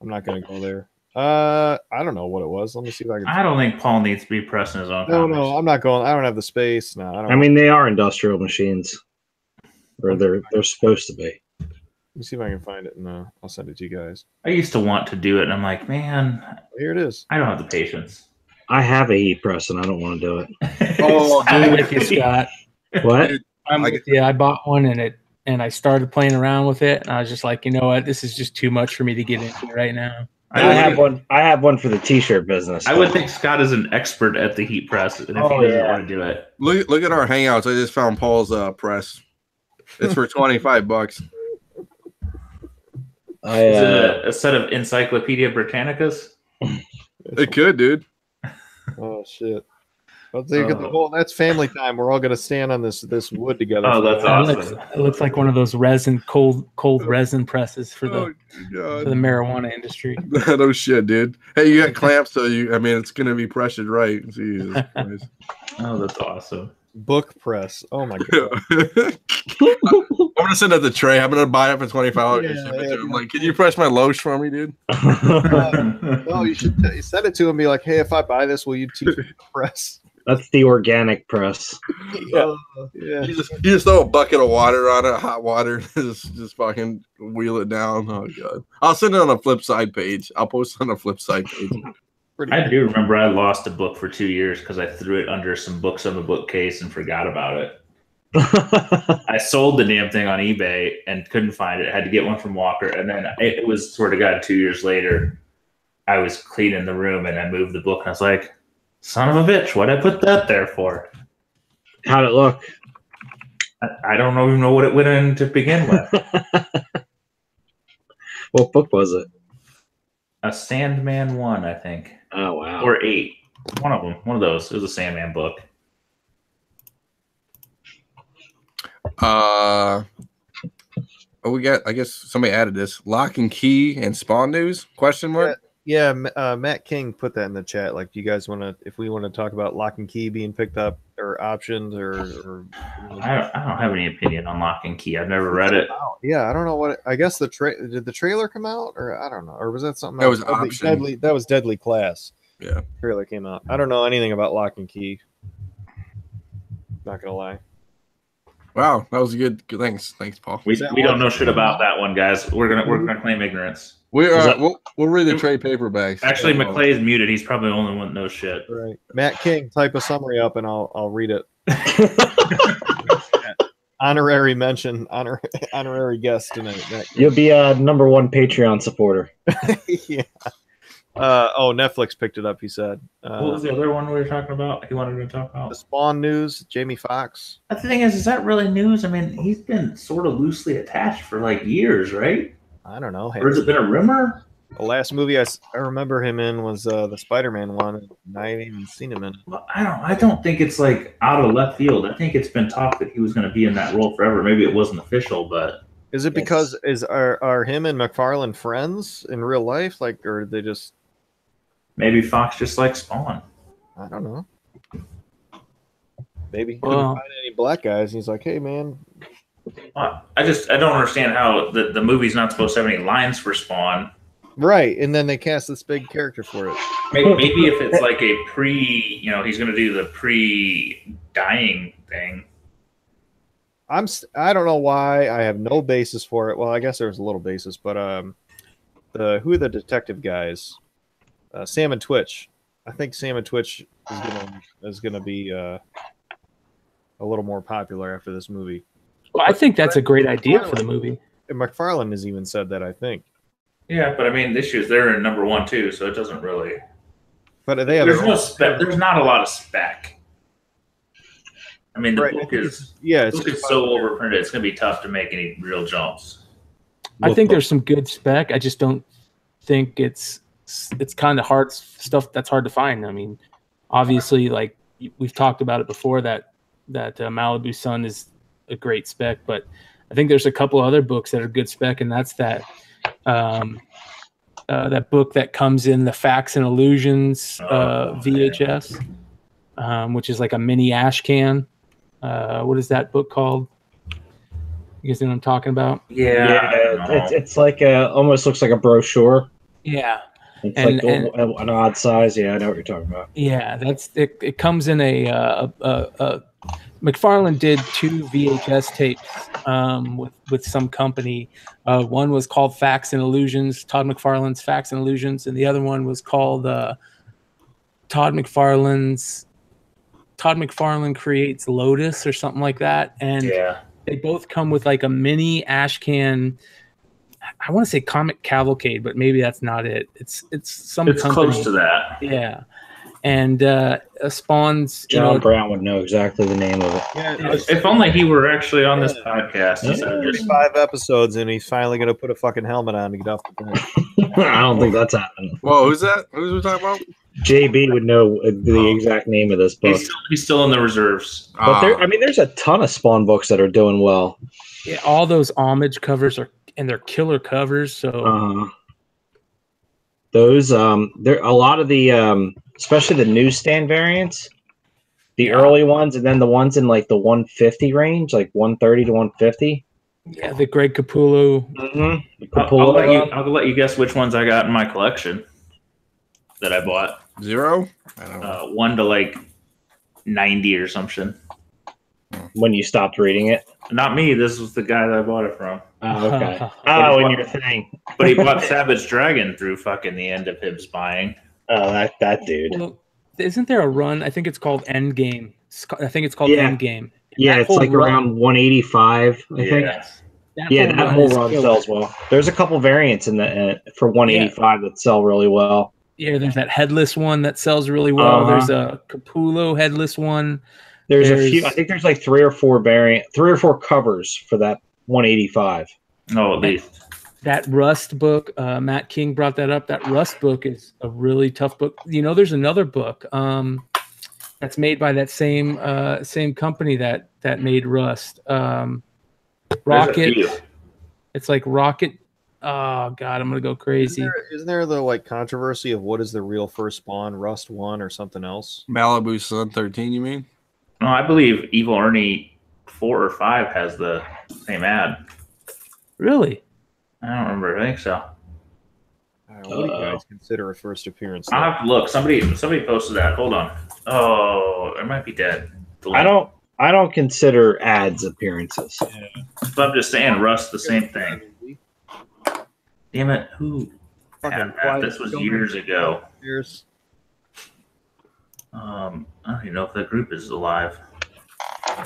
I'm not gonna go there. I don't know what it was. Let me see if I can. I don't think Paul needs to be pressing his own. No, I'm not going. I don't have the space. No, I don't. I mean, they are industrial machines, or they're supposed to be. Let me see if I can find it, and I'll send it to you guys. I used to want to do it, and I'm like, man, here it is. I don't have the patience. I have a heat press, and I don't want to do it. Oh, I'm with you, Scott. What? I'm with you. I bought one, and I started playing around with it, and I was just like, you know what, this is just too much for me to get into right now. I have one. I have one for the T-shirt business. I would think Scott is an expert at the heat press, and if he doesn't want to do it, look at our hangouts. I just found Paul's press. It's for $25. Is it a set of Encyclopedia Britannicas? It could, dude. Oh shit! I'll take it. That's family time. We're all gonna stand on this wood together. Oh, that's awesome! It looks like one of those cold resin presses for the marijuana industry. No shit, dude. Hey, you got clamps, so it's gonna be pressured right. Jesus Christ. Oh, that's awesome. Book press. Oh my god. I'm gonna send out the tray. I'm gonna buy it for $25. I'm like, can you press my Loesch for me, dude? No, you should send it to him and be like, hey, if I buy this, will you teach me to press? That's the organic press. Yeah. You just throw a bucket of water on it, hot water, just fucking wheel it down. Oh god. I'll send it on a Flipside page. I'll post it on a Flipside page. I do remember I lost a book for 2 years because I threw it under some books on the bookcase and forgot about it. I sold the damn thing on eBay and couldn't find it. I had to get one from Walker, and then it was, swear to God, 2 years later, I was cleaning the room and I moved the book and I was like, son of a bitch, what'd I put that there for? How'd it look? I don't even know what it went in to begin with. What book was it? A Sandman 1, I think. Oh, wow. Or 8. One of them. One of those. It was a Sandman book. We got, I guess somebody added this. Lock and Key and Spawn News? Question mark? Yeah, Matt King put that in the chat. Like, do you guys want to, if we want to talk about Lock and Key being picked up or options or I don't have any opinion on Lock and Key. I've never read it. Yeah, I don't know what. I guess did the trailer come out, or I don't know, or was that something that was Deadly? That was Deadly Class. Yeah, trailer came out. I don't know anything about Lock and Key. Not gonna lie. Wow, that was a good. Thanks, Paul. We don't know shit about that one, guys. We're gonna claim ignorance. We'll read the trade paperbacks. Actually, McClay's muted. He's probably the only one that knows shit. Right, Matt King, type a summary up and I'll read it. Honorary mention, honorary guest tonight. You'll be a #1 Patreon supporter. Yeah. Netflix picked it up. He said. What was the other one we were talking about? He wanted to talk about the Spawn News. Jamie Foxx. The thing is that really news? I mean, he's been sort of loosely attached for like years, right? I don't know. Or has it been a rumor? The last movie I remember him in was the Spider-Man one. And I haven't even seen him in. Well, I don't think it's like out of left field. I think it's been talked that he was going to be in that role forever. Maybe it wasn't official, but is it because are him and McFarlane friends in real life? Like, or are they just? Maybe Fox just likes Spawn. I don't know. Maybe he couldn't find any black guys. And he's like, hey man, I don't understand how the movie's not supposed to have any lines for Spawn. Right, and then they cast this big character for it. Maybe if it's like a he's going to do the pre-dying thing. I don't know why. I have no basis for it. Well, I guess there's a little basis, but who are the detective guys? Sam and Twitch. I think Sam and Twitch is gonna be a little more popular after this movie. Well, I think that's a great idea for the movie. And McFarlane has even said that, I think. Yeah, but I mean, this year's they're in number 1 too, so it doesn't really. But they have there's no spec. There's not a lot of spec. I mean, the book is so overprinted. It's going to be tough to make any real jumps. I think there's some good spec. I just don't think it's kind of hard stuff that's hard to find. I mean, obviously, like we've talked about it before, that Malibu Sun is a great spec, but I think there's a couple other books that are good spec, and that's that book that comes in the Facts and Illusions VHS, which is like a mini ash can. What is that book called? You guys know what I'm talking about? Yeah, it's like almost looks like a brochure. Yeah, it's an odd size. Yeah, I know what you're talking about. Yeah, that's it. It comes in McFarlane did 2 VHS tapes with some company. One was called Facts and Illusions, Todd McFarlane's Facts and Illusions, and the other one was called Todd McFarlane Creates Lotus or something like that. And they both come with like a mini ash can. I want to say Comic Cavalcade, but maybe that's not it. It's company. Close to that. Yeah. And Spawn's John Brown would know exactly the name of it. Yeah, if only he were actually on this podcast. There's 5 episodes, and he's finally going to put a fucking helmet on to get off the bench. I don't think that's happening. Whoa, who's that? Who's we talking about? JB would know the exact name of this book. He's still in the reserves. But there's a ton of Spawn books that are doing well. Yeah, all those homage covers they're killer covers. So those there a lot of the especially the newsstand variants, the early ones, and then the ones in like the 150 range, like 130 to 150. Yeah, the Greg Capullo. I'll let you guess which ones I got in my collection that I bought. 0? I don't know. 1 to like 90 or something. When you stopped reading it? Not me. This was the guy that I bought it from. Oh, okay. In your thing. But he bought Savage Dragon through fucking the end of his buying. Oh, that dude. Well, isn't there a run? I think it's called Endgame. I think it's called Endgame. Yeah, it's like around 185, I think. That whole run sells well. There's a couple variants in the for 185 that sell really well. Yeah, there's that headless one that sells really well. There's a Capullo headless one. There's a few. I think there's like 3 or 4 covers for that 185. Oh, at least. That Rust book, Matt King brought that up. That Rust book is a really tough book. You know, there's another book that's made by that same company that made Rust. Rocket. It's like Rocket. Oh God, I'm gonna go crazy. Isn't there the like controversy of what is the real first Spawn, Rust 1 or something else? Malibu Sun 13, you mean? No, I believe Evil Ernie 4 or 5 has the same ad. Really? I don't remember. I think so. What do you guys consider a first appearance? I'll have to look. Somebody posted that. Hold on. Oh, it might be dead. I don't consider ads appearances. Yeah. But I'm just saying, Rust, the same thing. Damn it! Who? This was years ago. I don't even know if that group is alive.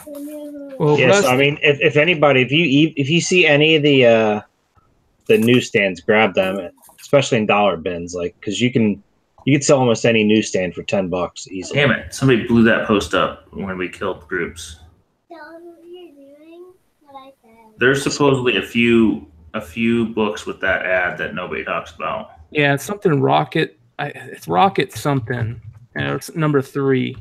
Well, yes, I mean, if anybody, if you see any of the newsstands, grab them, especially in dollar bins, like because you can sell almost any newsstand for $10 easily. Damn it! Somebody blew that post up when we killed groups. There's supposedly a few books with that ad that nobody talks about. Yeah, it's something Rocket. It's Rocket something. It's number 3.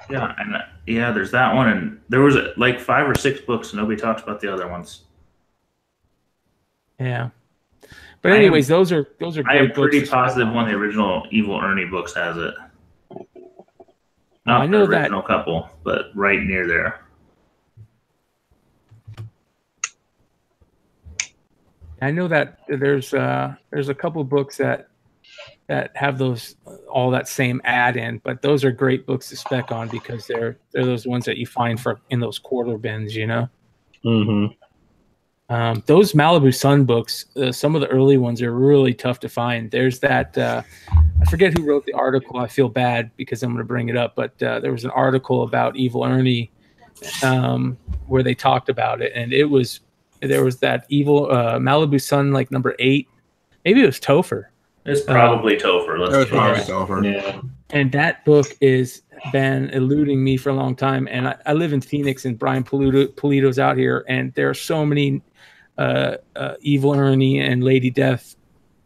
Yeah, and there's that one, and there was like 5 or 6 books, and nobody talks about the other ones. Yeah, but anyways, those are great. I am pretty positive one of the original Evil Ernie books has it. Not I know the original couple, but right near there. I know that there's a couple of books that have those all that same ad in, but those are great books to spec on because they're those ones that you find for in those quarter bins, you know. Mm-hmm. Those Malibu Sun books, some of the early ones are really tough to find. There's that I forget who wrote the article. I feel bad because I'm going to bring it up, but there was an article about Evil Ernie where they talked about it, and there was that evil Malibu Sun like number 8, maybe it was Topher. It's probably Topher. That was probably Let's Topher. Yeah. And that book is been eluding me for a long time. And I live in Phoenix, and Brian Polito's out here, and there are so many Evil Ernie and Lady Death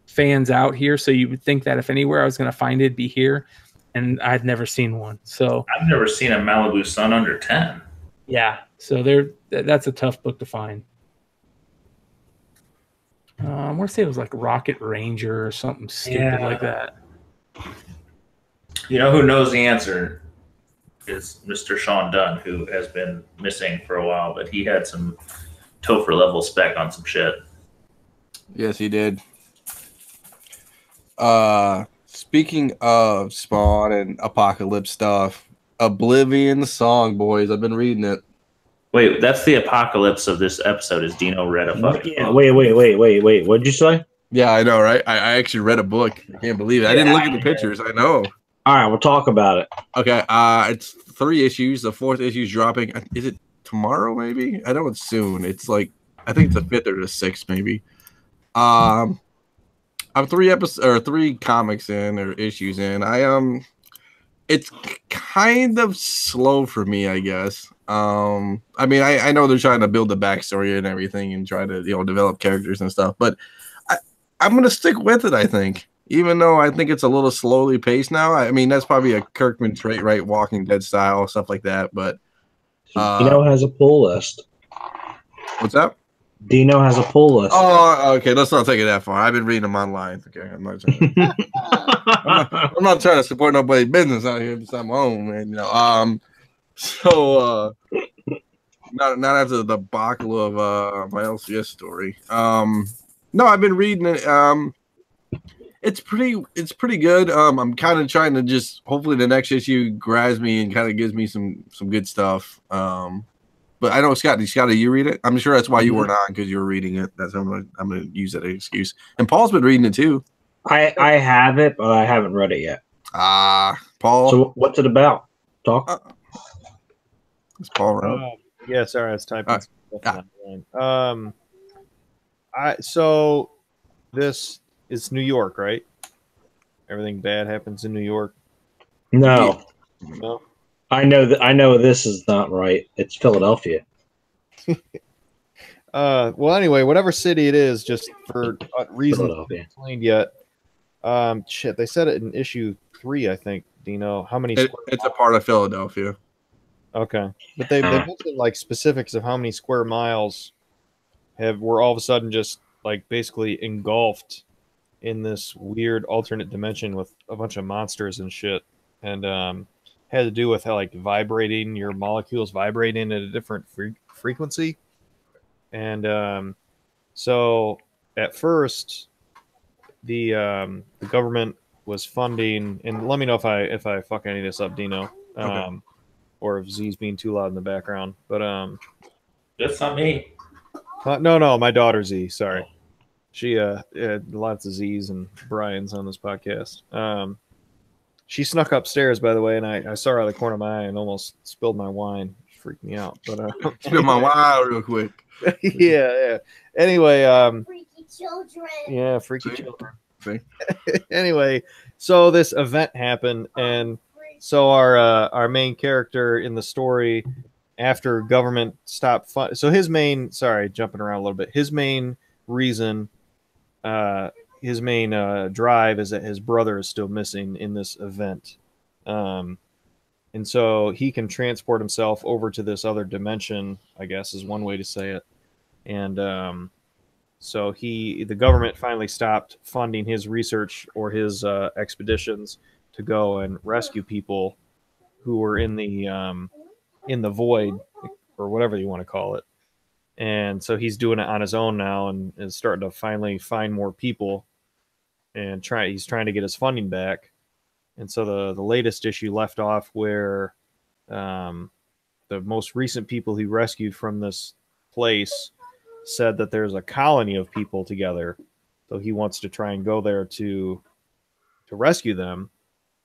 fans out here. So you would think that if anywhere I was going to find it, it'd be here. And I've never seen one. So I've never seen a Malibu Sun under 10. yeah. So that's a tough book to find. I want to say it was like Rocket Ranger or something stupid like that. You know who knows the answer is Mr. Sean Dunn, who has been missing for a while, but he had some Topher level spec on some shit. Yes, he did. Speaking of Spawn and Apocalypse stuff, Oblivion Song, boys. I've been reading it. Wait, that's the apocalypse of this episode. Is Dino read a fucking book? Wait. What'd you say? Yeah, I know, right? I actually read a book. I can't believe it. I didn't look at the pictures. I know. All right, we'll talk about it. Okay, it's 3 issues. The 4th issue is dropping. Is it tomorrow? Maybe I know it's soon. It's like I think it's the 5th or the 6th, maybe. I'm 3 comics in or issues in. It's kind of slow for me, I guess. I mean, I know they're trying to build the backstory and everything and try to develop characters and stuff, but I'm gonna stick with it. I think. Even though I think it's a little slowly paced now. I mean, that's probably a Kirkman trait, right? Walking Dead style, stuff like that. But Dino has a pull list. What's up? Dino has a pull list. Oh, okay. Let's not take it that far. I've been reading them online. Okay, I'm not trying to support nobody's business out here besides my own, man. So not after the debacle of my LCS story. No, I've been reading it. It's pretty good. I'm kind of trying to just hopefully the next issue grabs me and kind of gives me some good stuff. But I know Scott, you read it? I'm sure that's why you weren't on because you were reading it. That's how I'm gonna use that as an excuse. And Paul's been reading it too. I have it, but I haven't read it yet. Paul. So what's it about? Talk. Is Paul around? Yeah, sorry, I was typing. So this is New York, right? Everything bad happens in New York. No. No. I know this is not right. It's Philadelphia. Well, anyway, whatever city it is, just for reasons not explained yet. Shit, they said it in issue 3, I think. Dino, how many? It's a part of Philadelphia. Okay, but they mentioned like specifics of how many square miles were all of a sudden just like basically engulfed in this weird alternate dimension with a bunch of monsters and shit, and had to do with how like vibrating, your molecules vibrating at a different frequency. And so at first the government was funding, and let me know if I fuck any of this up, Dino, okay. or if Z's being too loud in the background, but that's not me. No, my daughter Z, sorry. She had lots of Z's and Brian's on this podcast. She snuck upstairs, by the way, and I saw her out of the corner of my eye and almost spilled my wine. She freaked me out. But spilled my wine real quick. Yeah. Anyway, freaky children. Yeah, freaky children. See? Anyway, so this event happened, and so our main character in the story, after government stopped so his main, sorry, jumping around a little bit, his main reason, his main drive is that his brother is still missing in this event, and so he can transport himself over to this other dimension, I guess is one way to say it. And so the government finally stopped funding his research or his expeditions to go and rescue people who were in the void, or whatever you want to call it. And so he's doing it on his own now and is starting to finally find more people and he's trying to get his funding back. And so the latest issue left off where the most recent people he rescued from this place said that there's a colony of people together. So he wants to try and go there to rescue them.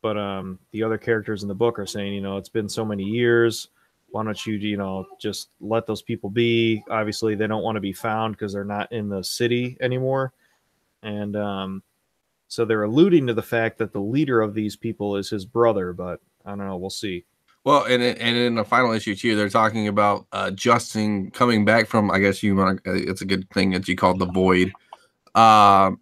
But the other characters in the book are saying, it's been so many years. Why don't you, just let those people be? Obviously, they don't want to be found because they're not in the city anymore. And so they're alluding to the fact that the leader of these people is his brother, but I don't know. We'll see. Well, and in the final issue too, they're talking about Justin coming back from, I guess it's a good thing that you called the void. Trying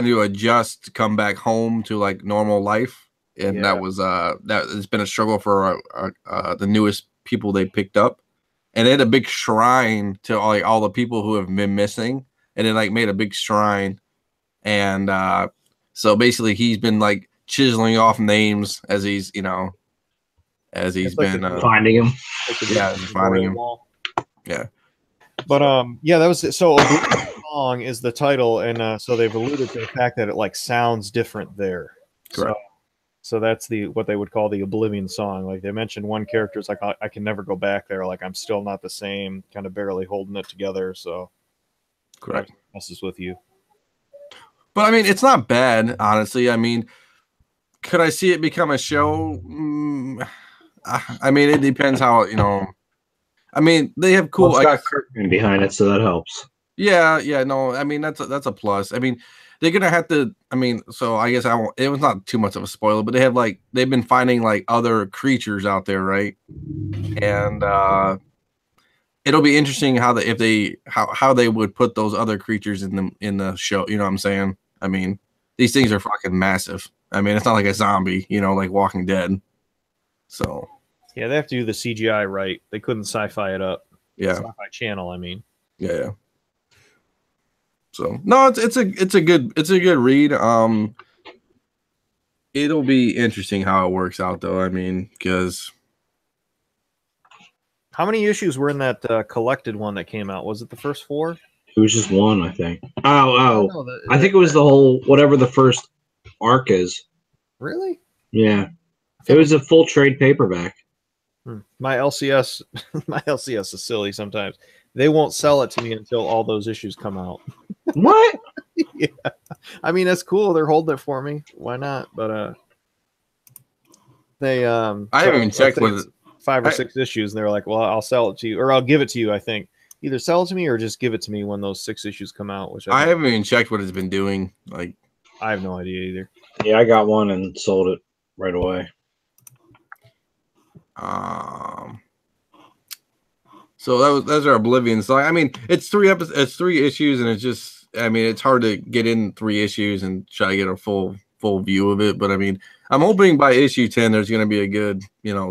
to adjust to come back home to like normal life. And that was that it's been a struggle for the newest people they picked up, and they had a big shrine to all the people who have been missing, and they like made a big shrine, and so basically he's been like chiseling off names as he's been finding him. Finding him. Yeah, but that was so. Oblivion Song is the title, and so they've alluded to the fact that it like sounds different there. Correct. So that's what they would call the Oblivion Song. Like they mentioned one character is like, I can never go back there. Like I'm still not the same, kind of barely holding it together. So correct. Messes with you. But I mean, it's not bad, honestly. I mean, could I see it become a show? I mean, it depends how, I mean, they have cool. Well, it's got curtain behind it, so that helps. Yeah, no, I mean, that's a plus. I mean, they're gonna have to. I mean, so I guess it was not too much of a spoiler, but they've been finding like other creatures out there, right? And it'll be interesting how they would put those other creatures in the show. You know what I'm saying? I mean, these things are fucking massive. I mean, it's not like a zombie, like Walking Dead. So yeah, they have to do the CGI right. They couldn't sci-fi it up. Yeah, Sci-Fi Channel. I mean, yeah. So no, it's a good read. It'll be interesting how it works out, though. I mean, because how many issues were in that collected one that came out? Was it the first 4? It was just one, I think. I think it was the whole whatever the first arc is. Really? Yeah, it was a full trade paperback. My LCS, is silly sometimes. They won't sell it to me until all those issues come out. What? Yeah, I mean that's cool. They're holding it for me. Why not? But they I haven't even checked with 5 or 6 issues, and they're like, "Well, I'll sell it to you, or I'll give it to you." I think either sell it to me or just give it to me when those 6 issues come out. Which I haven't even checked what it's been doing. Like, I have no idea either. Yeah, I got one and sold it right away. So those are Oblivion. So I mean, it's 3 episodes, it's 3 issues, and it's just, I mean, it's hard to get in 3 issues and try to get a full view of it. But I mean, I'm hoping by issue 10 there's going to be a good,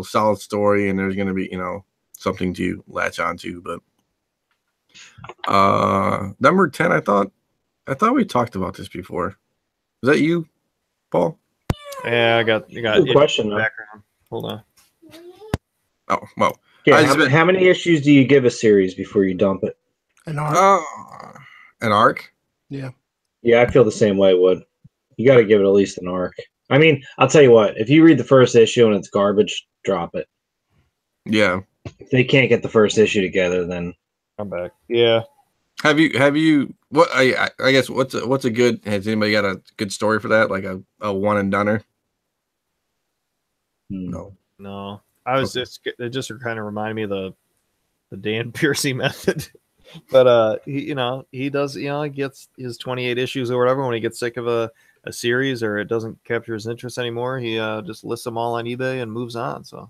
solid story, and there's going to be, something to latch onto. But number 10, I thought we talked about this before. Is that you, Paul? Yeah, I got good question. Background. Hold on. Oh, well. Yeah, how many issues do you give a series before you dump it? An arc. An arc? Yeah. Yeah, I feel the same way, Wood. You got to give it at least an arc. I mean, I'll tell you what. If you read the first issue and it's garbage, drop it. Yeah. If they can't get the first issue together, then I'm back. Yeah. Have you? What I guess what's a good? Has anybody got a good story for that? Like a one and doneer? No. I was it just kind of reminded me of the Dan Piercy method. But he does, he gets his 28 issues or whatever. When he gets sick of a series or it doesn't capture his interest anymore, he just lists them all on eBay and moves on. So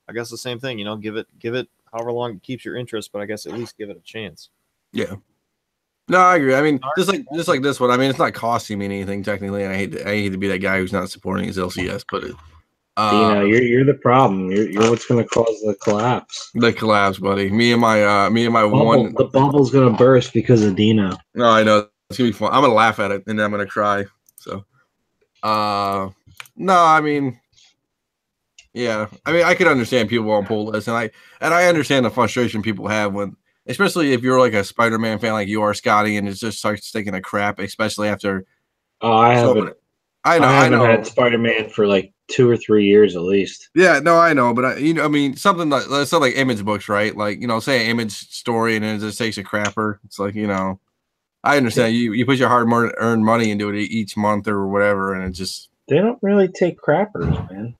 I guess the same thing, give it however long it keeps your interest, but I guess at least give it a chance. Yeah. No, I agree. I mean, just like this one. I mean, it's not costing me anything technically, and I hate to be that guy who's not supporting his LCS, but you're the problem. You're what's going to cause the collapse. The collapse, buddy. Me and my bubble. The bubble's going to burst because of Dino. No, I know it's gonna be fun. I'm gonna laugh at it and then I'm gonna cry. So, no, I mean, yeah, I mean, I could understand people won't pull this, and I understand the frustration people have when especially if you're like a Spider-Man fan like you are, Scotty, and it just starts taking a crap, especially after. Oh, I haven't. I I haven't know. had Spider-Man for like 2 or 3 years at least. Yeah, no, I know, but I mean, something like let's say like image books, right? Like, say an image story and then it just takes a crapper. It's like, I understand you put your hard earned money into it each month or whatever, and it just They don't really take crappers, man.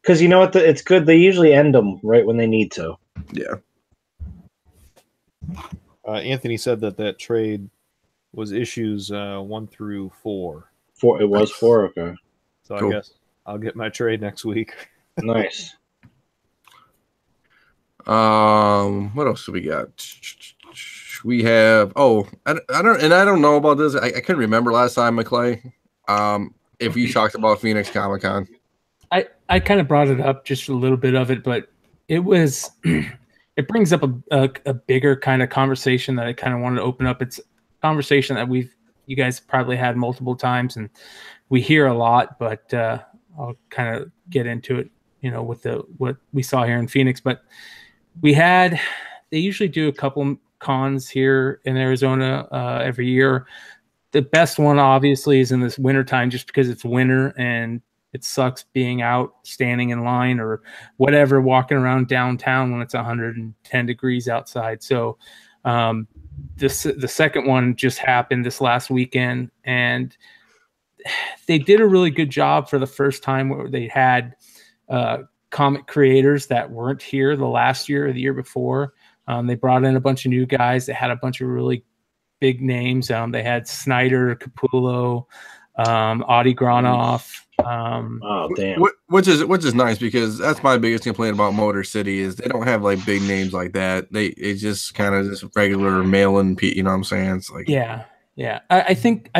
Because you know what? It's good. They usually end them right when they need to. yeah. Anthony said that trade was issues 1 through 4. It was 4. Okay, So Cool. I guess I'll get my trade next week. nice. What else do we got? We have I don't know about this. I couldn't remember last time, McClay. If you talked about Phoenix Comic Con. I kind of brought it up, just a little bit of it, but it was it brings up a bigger kind of conversation that I kind of wanted to open up. It's a conversation that you guys probably had multiple times and we hear a lot, but I'll kind of get into it, with what we saw here in Phoenix. But they usually do a couple cons here in Arizona every year. The best one obviously is in this wintertime, just because it's winter and it sucks being out standing in line or whatever, walking around downtown when it's 110 degrees outside. So the second one just happened this last weekend, and they did a really good job for the first time where they had comic creators that weren't here the last year or the year before. They brought in a bunch of new guys. They had a bunch of really big names. They had Snyder, Capullo, Adi Granoff. Oh damn! Which is nice, because that's my biggest complaint about Motor City is they don't have like big names like that. It's just kind of just regular mail-in. You know what I'm saying? It's like yeah. I think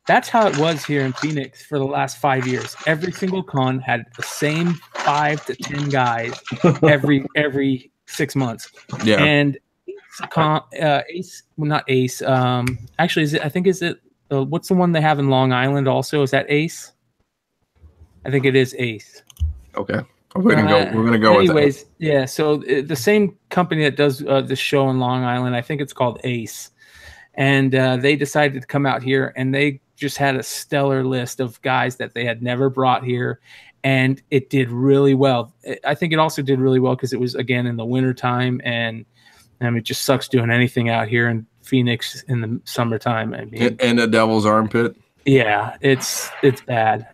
that's how it was here in Phoenix for the last 5 years. Every single con had the same 5 to 10 guys every 6 months. Yeah. And Ace, well, not Ace. Actually, is it what's the one they have in Long Island also? Is that Ace? I think it is Ace. Okay. We're gonna go. Anyways, with that. Yeah. So the same company that does the show in Long Island, I think it's called Ace, and they decided to come out here, and they just had a stellar list of guys that they had never brought here, and it did really well. I think it also did really well because it was, again, in the wintertime, and it just sucks doing anything out here in Phoenix in the summertime. I mean, and the Devil's Armpit. Yeah, it's bad.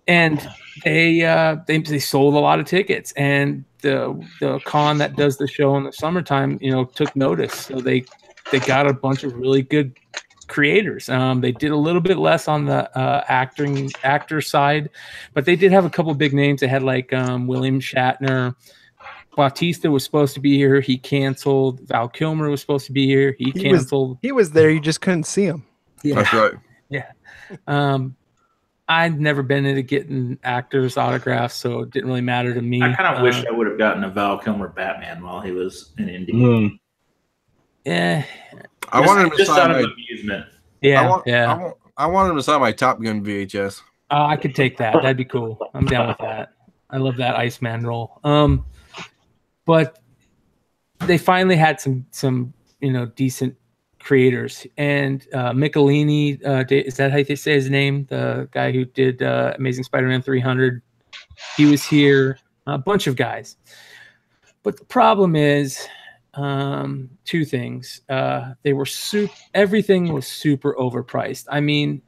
And they sold a lot of tickets, and the con that does the show in the summertime, took notice. So they got a bunch of really good creators. They did a little bit less on the actor side, but they did have a couple big names. They had like William Shatner. Bautista was supposed to be here. He canceled. Val Kilmer was supposed to be here. He canceled. He was there. You just couldn't see him. Yeah. That's right. Yeah. I'd never been into getting actors' autographs, so it didn't really matter to me. I kind of wish I would have gotten a Val Kilmer Batman while he was in Indy. Yeah. I wanted him to just sign out of my amusement. Yeah. I wanted him to sign my Top Gun VHS. I could take that. That'd be cool. I'm down with that. I love that Iceman roll. But they finally had some decent creators, and Michelini, is that how you say his name? The guy who did Amazing Spider-Man 300. He was here. A bunch of guys. But the problem is two things. Everything was super overpriced. I mean,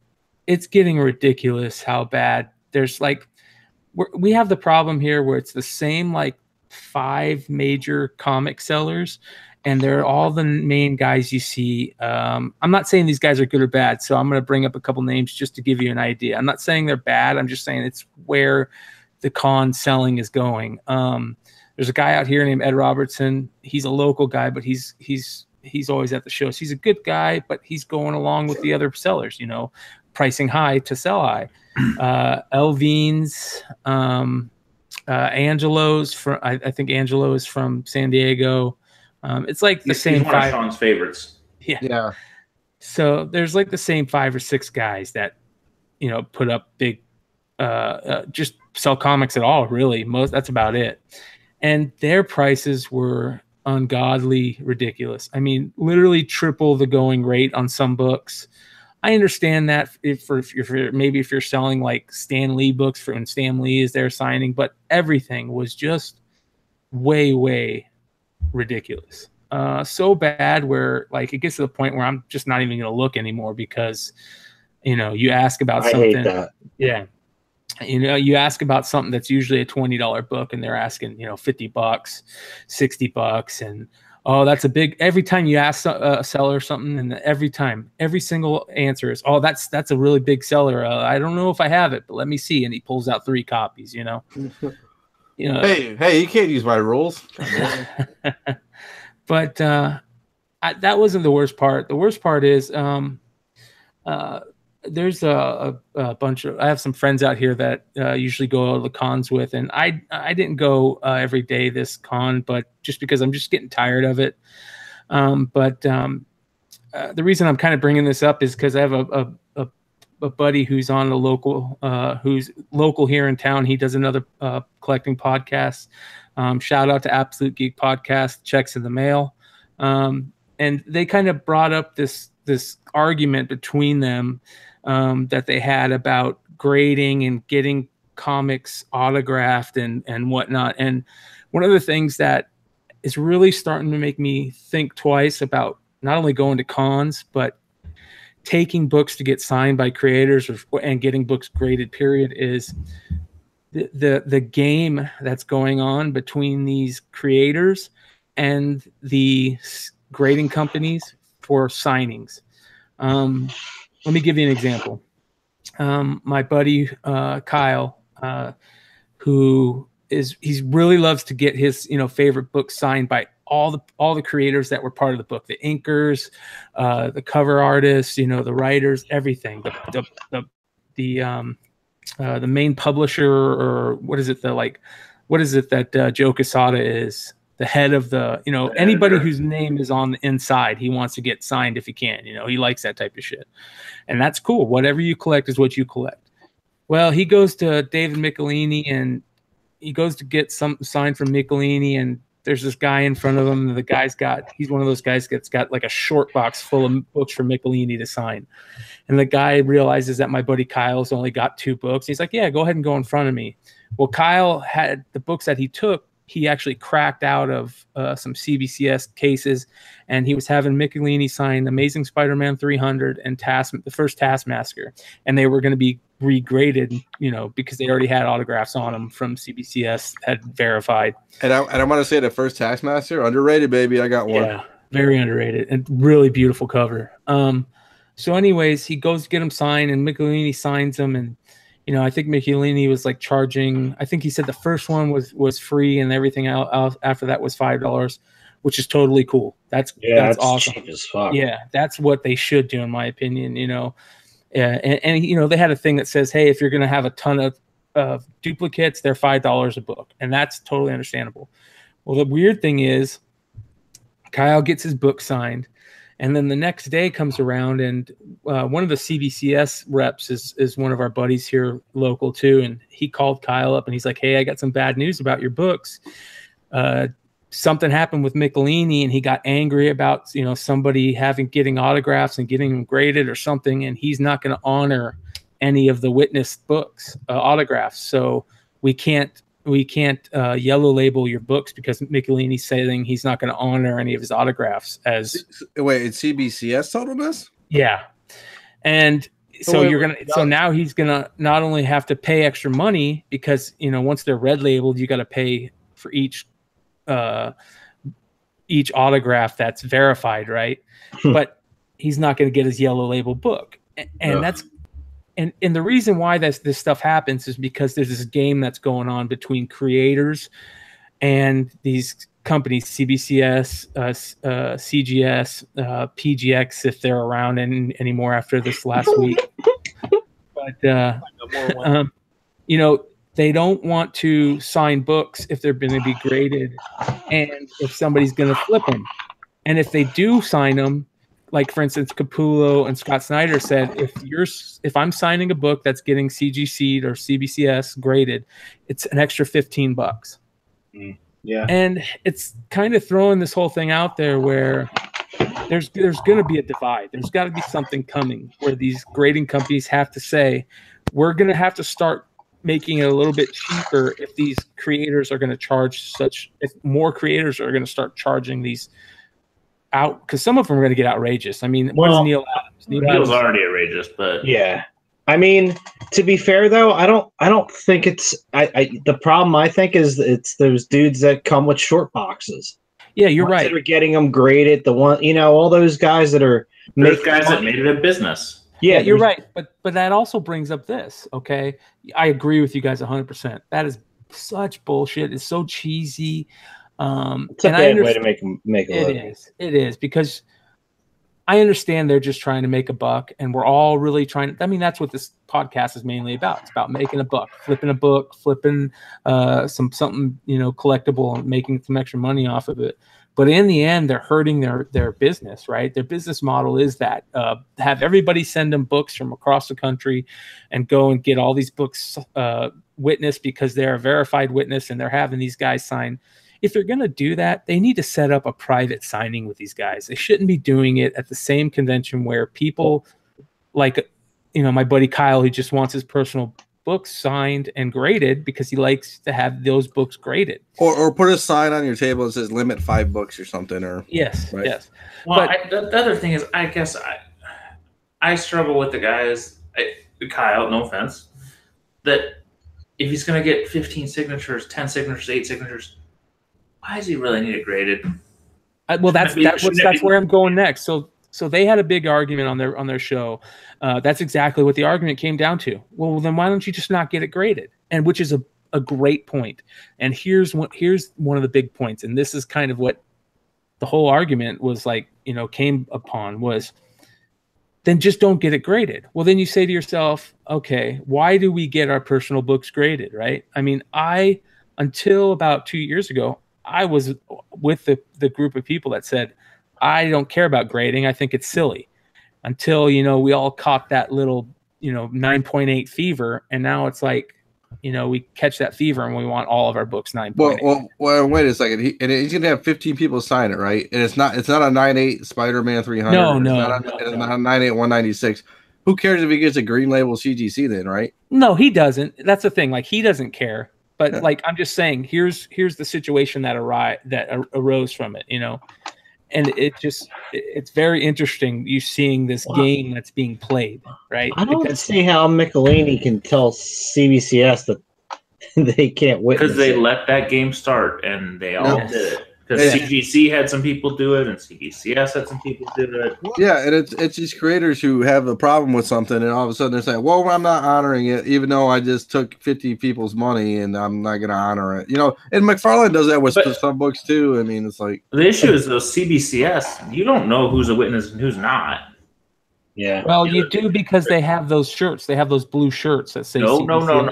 it's getting ridiculous how bad. There's like, we have the problem here where it's the same like 5 major comic sellers, and they're all the main guys you see. I'm not saying these guys are good or bad, so I'm going to bring up a couple names just to give you an idea. I'm not saying they're bad. I'm just saying it's where the con selling is going. There's a guy out here named Ed Robertson. He's a local guy, but he's always at the shows. He's a good guy, but he's going along with the other sellers, pricing high to sell high. Elvines, Angelo's from, I think Angelo is from San Diego. It's like the same. He's one of Sean's favorites. Yeah. So there's like the same 5 or 6 guys that, put up big, just sell comics at all. Really, that's about it. And their prices were ungodly ridiculous. I mean, literally triple the going rate on some books. I understand that if you're selling like Stan Lee books for when Stan Lee is there signing, but everything was just way ridiculous. So bad where like it gets to the point where I'm just not even going to look anymore because, you ask about something. I hate that. Yeah. You ask about something that's usually a $20 book and they're asking, $50, $60. And, oh, that's a big, every time you ask a seller something and every single answer is, oh, that's a really big seller. I don't know if I have it, but let me see. And he pulls out 3 copies, Hey, you can't use my rules. But that wasn't the worst part. The worst part is there's a bunch of, I have some friends out here that usually go to the cons with, and I didn't go every day this con, but just because I'm just getting tired of it. The reason I'm kind of bringing this up is because I have a buddy who's on the local, who's local here in town. He does another collecting podcast. Shout out to Absolute Geek Podcast, checks in the mail. And they kind of brought up this argument between them that they had about grading and getting comics autographed and whatnot. And one of the things that is really starting to make me think twice about not only going to cons, but taking books to get signed by creators and getting books graded, period, is the game that's going on between these creators and the grading companies for signings. Let me give you an example. My buddy Kyle, he really loves to get his favorite book signed by all the creators that were part of the book, the inkers, the cover artists, the writers, everything. The main publisher, or what is it that Joe Quesada is? The head of anybody whose name is on the inside, he wants to get signed if he can. He likes that type of shit. And that's cool. Whatever you collect is what you collect. Well, he goes to David Michelini and he goes to get something signed from Michelini, and there's this guy in front of him. And he's one of those guys that's got like a short box full of books for Michelini to sign. And the guy realizes that my buddy Kyle's only got 2 books. He's like, yeah, go ahead and go in front of me. Well, Kyle had the books that he took. He actually cracked out of some CBCS cases, and he was having Michelini sign Amazing Spider-Man 300 and the first Taskmaster, and they were going to be regraded, because they already had autographs on them from CBCS had verified. And I want to say the first Taskmaster, underrated, baby. I got one. Yeah, very underrated and really beautiful cover. So anyways, he goes to get him signed, and Michelini signs him, and I think Michelini was like charging, I think he said the first one was free and everything else after that was $5, which is totally cool. That's awesome. Cheap as fuck. Yeah, that's what they should do, in my opinion. And they had a thing that says, hey, if you're going to have a ton of duplicates, they're $5 a book. And that's totally understandable. Well, the weird thing is Kyle gets his book signed. And then the next day comes around, and one of the CBCS reps is one of our buddies here local too. And he called Kyle up and he's like, hey, I got some bad news about your books. Something happened with Michelini, and he got angry about, somebody getting autographs and getting them graded or something. And he's not going to honor any of the witnessed books, autographs. So we can't yellow label your books because Michelini's saying he's not going to honor any of his autographs as. Wait, it's CBCS told this? Yeah. And so so now he's going to not only have to pay extra money because, once they're red labeled, you got to pay for each autograph that's verified. Right. But he's not going to get his yellow label book. And that's, And the reason why this stuff happens is because there's this game that's going on between creators and these companies, CBCS, CGS, PGX, if they're around anymore after this last week. But, they don't want to sign books if they're going to be graded and if somebody's going to flip them. And if they do sign them, like for instance, Capullo and Scott Snyder said, if I'm signing a book that's getting CGC'd or CBCS graded, it's an extra $15. Yeah. And it's kind of throwing this whole thing out there where there's going to be a divide. There's got to be something coming where these grading companies have to say, we're going to have to start making it a little bit cheaper if these creators are going to charge if more creators are going to start charging these out, because some of them are going to get outrageous. I mean, what is Neil Adams? Neil's already outrageous, but yeah. I mean, to be fair though, I don't think it's the problem I think is it's those dudes that come with short boxes. Yeah, you're right. That are getting them graded. The one, all those guys that are that made it a business. Yeah, you're right. But that also brings up this. Okay, I agree with you guys 100%. That is such bullshit. It's so cheesy. It's a bad way to make a living. It is because I understand they're just trying to make a buck, and we're all really trying. I mean, that's what this podcast is mainly about. It's about making a buck, flipping a book, flipping something collectible, and making some extra money off of it. But in the end, they're hurting their business, right? Their business model is that have everybody send them books from across the country, and go and get all these books witnessed because they're a verified witness, and they're having these guys sign. If they're going to do that, they need to set up a private signing with these guys. They shouldn't be doing it at the same convention where people like, my buddy Kyle, who just wants his personal books signed and graded because he likes to have those books graded. Or put a sign on your table that says limit 5 books or something. Or yes, right? Yes. Well, the other thing is, I guess I struggle with the guys, Kyle, no offense, that if he's going to get 15 signatures, 10 signatures, 8 signatures, why does he really need it graded? Well, that's where I'm going next. So they had a big argument on their show. That's exactly what the argument came down to. Well, then why don't you just not get it graded? And which is a great point. And here's one of the big points. And this is kind of what the whole argument was like. Came upon was, then just don't get it graded. Well, then you say to yourself, okay, why do we get our personal books graded, right? I mean, until about 2 years ago, I was with the group of people that said, I don't care about grading. I think it's silly. Until, we all caught that little, 9.8 fever. And now it's like, we catch that fever and we want all of our books 9.8. Well, wait a second. He's going to have 15 people sign it, right? And it's not a 9.8 Spider-Man 300. No. It's not a 9.8 196. Who cares if he gets a green label CGC then, right? No, he doesn't. That's the thing. Like, he doesn't care. But I'm just saying, here's the situation that arose from it, and it's very interesting. You seeing this game that's being played, right? I don't see how Michelini can tell CBCS that they can't witness because they let that game start and they all did it. Because CGC had some people do it, and CBCS had some people do it. Yeah, and it's these creators who have a problem with something, and all of a sudden they're saying, "Well, I'm not honoring it, even though I just took 50 people's money, and I'm not going to honor it." And McFarlane does that with some books too. I mean, it's like the issue is those CBCS. You don't know who's a witness and who's not. Yeah. Well, you do because they have those shirts. They have those blue shirts that say no.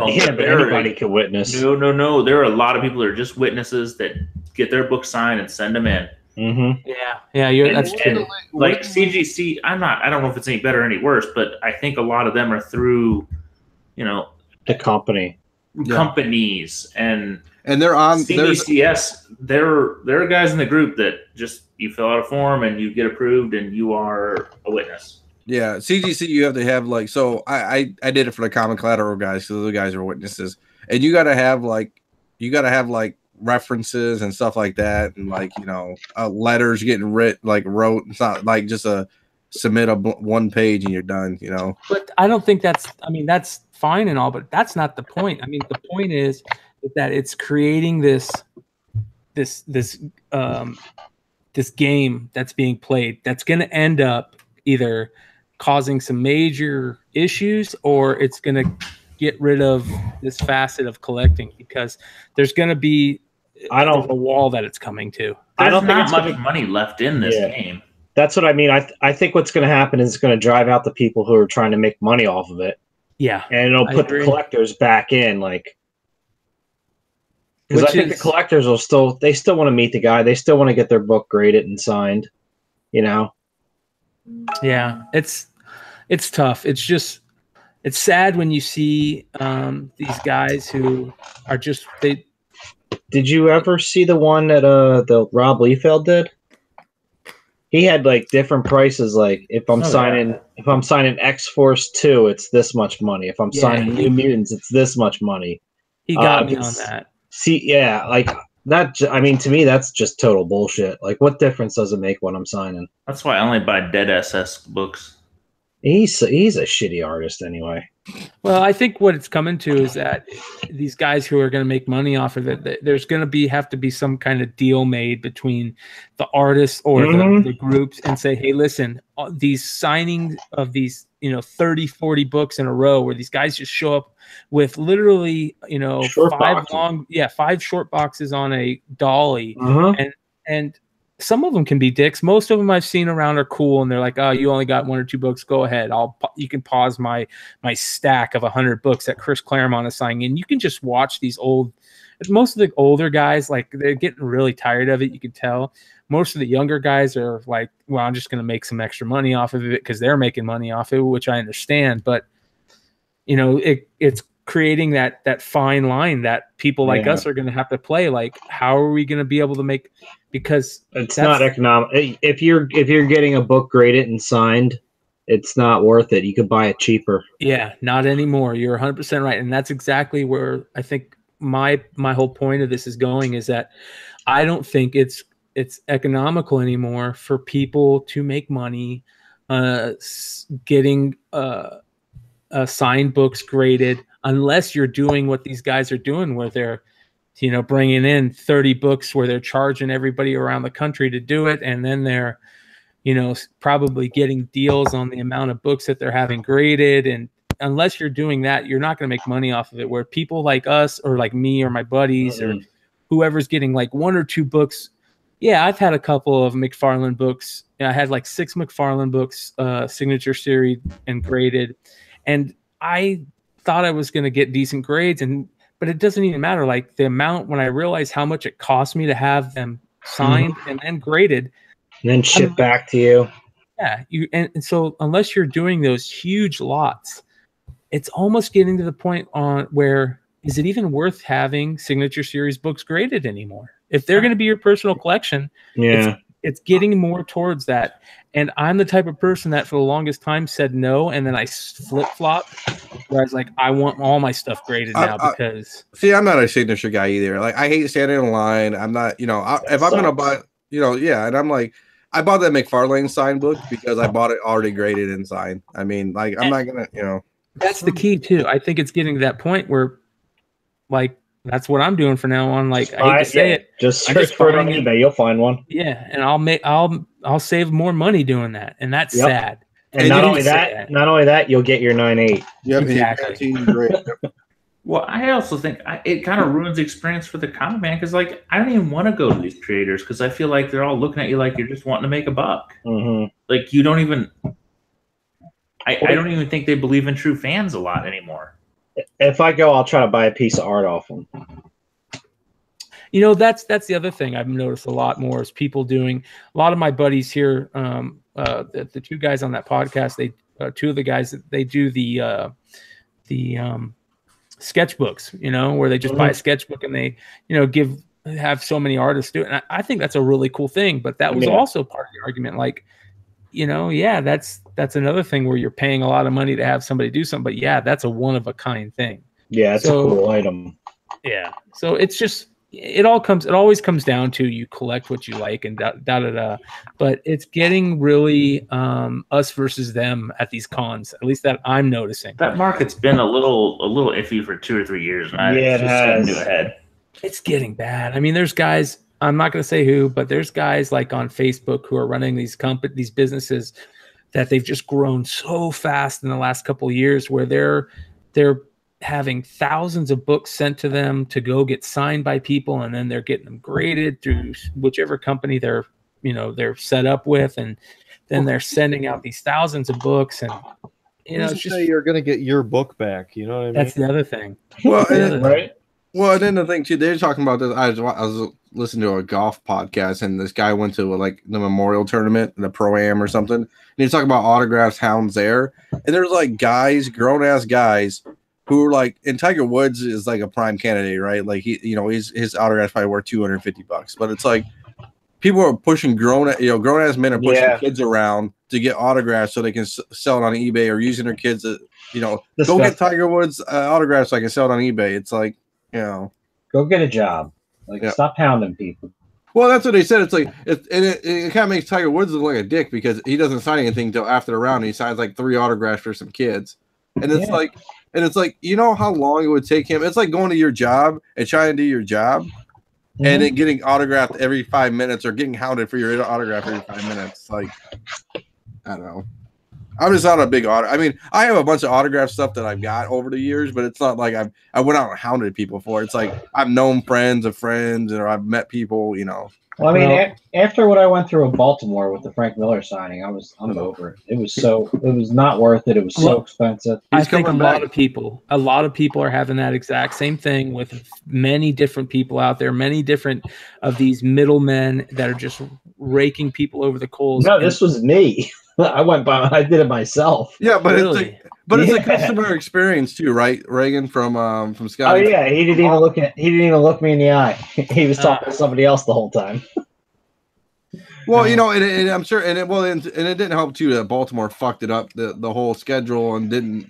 Yeah, but anybody can witness. No. There are a lot of people that are just witnesses that get their book signed and send them in. Mm-hmm. Yeah, that's true. Like CGC, I don't know if it's any better or any worse, but I think a lot of them are through, the companies and they're on CBCS. There are guys in the group that just you fill out a form and you get approved and you are a witness. Yeah, CGC you have to have so I did it for the common collateral guys because the guys are witnesses, and you got to have references and stuff like that, and letters getting wrote. It's not like just submit a one page and you're done. But I don't think that's fine and all, but that's not the point. I mean, the point is that it's creating this game that's being played that's going to end up either causing some major issues, or it's going to get rid of this facet of collecting because there's going to be a wall that it's coming to. I don't think there's much money left in this game. That's what I mean. I think what's going to happen is it's going to drive out the people who are trying to make money off of it. Yeah, and it'll put the collectors back in, because I think the collectors will still want to meet the guy. They still want to get their book graded and signed. Yeah, it's tough. It's sad when you see these guys who are just Did you ever see the one that the Rob Liefeld did? He had like different prices. Like if I'm signing X Force 2, it's this much money. If I'm signing New Mutants, it's this much money. He got me on that. See, yeah, like that. I mean, to me, that's just total bullshit. Like, what difference does it make when I'm signing? That's why I only buy Dead SS books. He's a shitty artist anyway. Well, I think what it's coming to is that these guys who are going to make money off of it, there's going to have to be some kind of deal made between the artists or the groups and say, hey, listen, these signings of these, 30, 40 books in a row where these guys just show up with literally, five short boxes on a dolly. And some of them can be dicks. Most of them I've seen around are cool, and they're like, "Oh, you only got 1 or 2 books. Go ahead. You can pause my stack of 100 books that Chris Claremont is signing." And you can just watch these most of the older guys, like they're getting really tired of it. You can tell. Most of the younger guys are like, "Well, I'm just going to make some extra money off of it because they're making money off it," which I understand. But it's creating that fine line that people like us are going to have to play. Like, how are we going to be able to make? Because it's not economic. If you're getting a book graded and signed, it's not worth it. You could buy it cheaper. Yeah, not anymore. You're 100% right, and that's exactly where I think my whole point of this is going. Is that I don't think it's economical anymore for people to make money getting signed books graded, unless you're doing what these guys are doing, where they're bringing in 30 books where they're charging everybody around the country to do it. And then they're, probably getting deals on the amount of books that they're having graded. And unless you're doing that, you're not going to make money off of it. Where people like us or like me or my buddies or whoever's getting like 1 or 2 books. Yeah, I've had a couple of McFarlane books. I had like 6 McFarlane books, signature series and graded. And I thought I was going to get decent grades, but it doesn't even matter. Like the amount, when I realized how much it cost me to have them signed and then graded, and then shipped back to you. Yeah, and so unless you're doing those huge lots, it's almost getting to the point where is it even worth having signature series books graded anymore? If they're going to be your personal collection, it's getting more towards that. And I'm the type of person that for the longest time said no, and then I flip-flop, where I was like, I want all my stuff graded now because... See, I'm not a signature guy either. Like, I hate standing in line. I'm not, if I'm going to buy, and I'm like, I bought that McFarlane signed book because I bought it already graded and signed. I mean, like, I'm not going to, That's the key, too. I think it's getting to that point where, like, that's what I'm doing from now on. Like, I hate to say it, just search for it on eBay. You'll find one. Yeah, and I'll save more money doing that, and that's sad. And not only that, you'll get your 9.8. Yep, exactly. Well, I also think it kind of ruins the experience for the comic man because, like, I don't even want to go to these creators because I feel like they're all looking at you like you're just wanting to make a buck. Like, you don't even. I don't even think they believe in true fans a lot anymore. If I go, I'll try to buy a piece of art off them. That's the other thing I've noticed a lot more is people doing. A lot of my buddies here, the 2 guys on that podcast, 2 of the guys, they do the sketchbooks, where they just buy a sketchbook and they, have so many artists do it. And I think that's a really cool thing. But that was also part of the argument. Like, that's another thing where you're paying a lot of money to have somebody do something. But that's a one of a kind thing. Yeah, it's a cool item. Yeah. So it's just it always comes down to you collect what you like and da da da. But it's getting really us versus them at these cons. At least that I'm noticing. That market's been a little iffy for 2 or 3 years. And it has. New ahead. It's getting bad. I mean, there's guys. I'm not going to say who, but there's guys like on Facebook who are running these businesses that they've just grown so fast in the last couple of years, where they're having thousands of books sent to them to go get signed by people, and then they're getting them graded through whichever company they're set up with, and then they're sending out these thousands of books, and it's just you're going to get your book back. You know what I mean? That's the other thing. Well, right. Well, and then the thing too, they're talking about this. I was listening to a golf podcast, and this guy went to the memorial tournament in the Pro-Am or something, and he's talking about autographs, hounds there, and there's like guys, grown ass guys, who are like, and Tiger Woods is like a prime candidate, right? Like his autograph's probably worth $250, but it's like people are pushing grown ass men are pushing kids around to get autographs so they can sell it on eBay, or using their kids to, go get Tiger Woods autographs so I can sell it on eBay. It's like, go get a job. Like, stop hounding people. Well, that's what they said. It's like it kind of makes Tiger Woods look like a dick because he doesn't sign anything until after the round. He signs like 3 autographs for some kids, and it's like, you know how long it would take him. It's like going to your job and trying to do your job, and then getting autographed every 5 minutes, or getting hounded for your autograph every 5 minutes. Like, I don't know. I'm just not a big I mean, I have a bunch of autograph stuff that I've got over the years, but it's not like I went out and hounded people for it. It's like I've known friends of friends, or I've met people, Well, I mean, after what I went through in Baltimore with the Frank Miller signing, I'm over it. It was not worth it. It was so expensive. I think a lot of people are having that exact same thing with many different people out there, many different of these middlemen that are just raking people over the coals. No, this was me. I did it myself. Yeah, but it's a customer experience too, right? Reagan from Scott. Oh yeah, he didn't even look me in the eye. He was talking to somebody else the whole time. Well, and I'm sure, and it didn't help too that Baltimore fucked it up the whole schedule and didn't,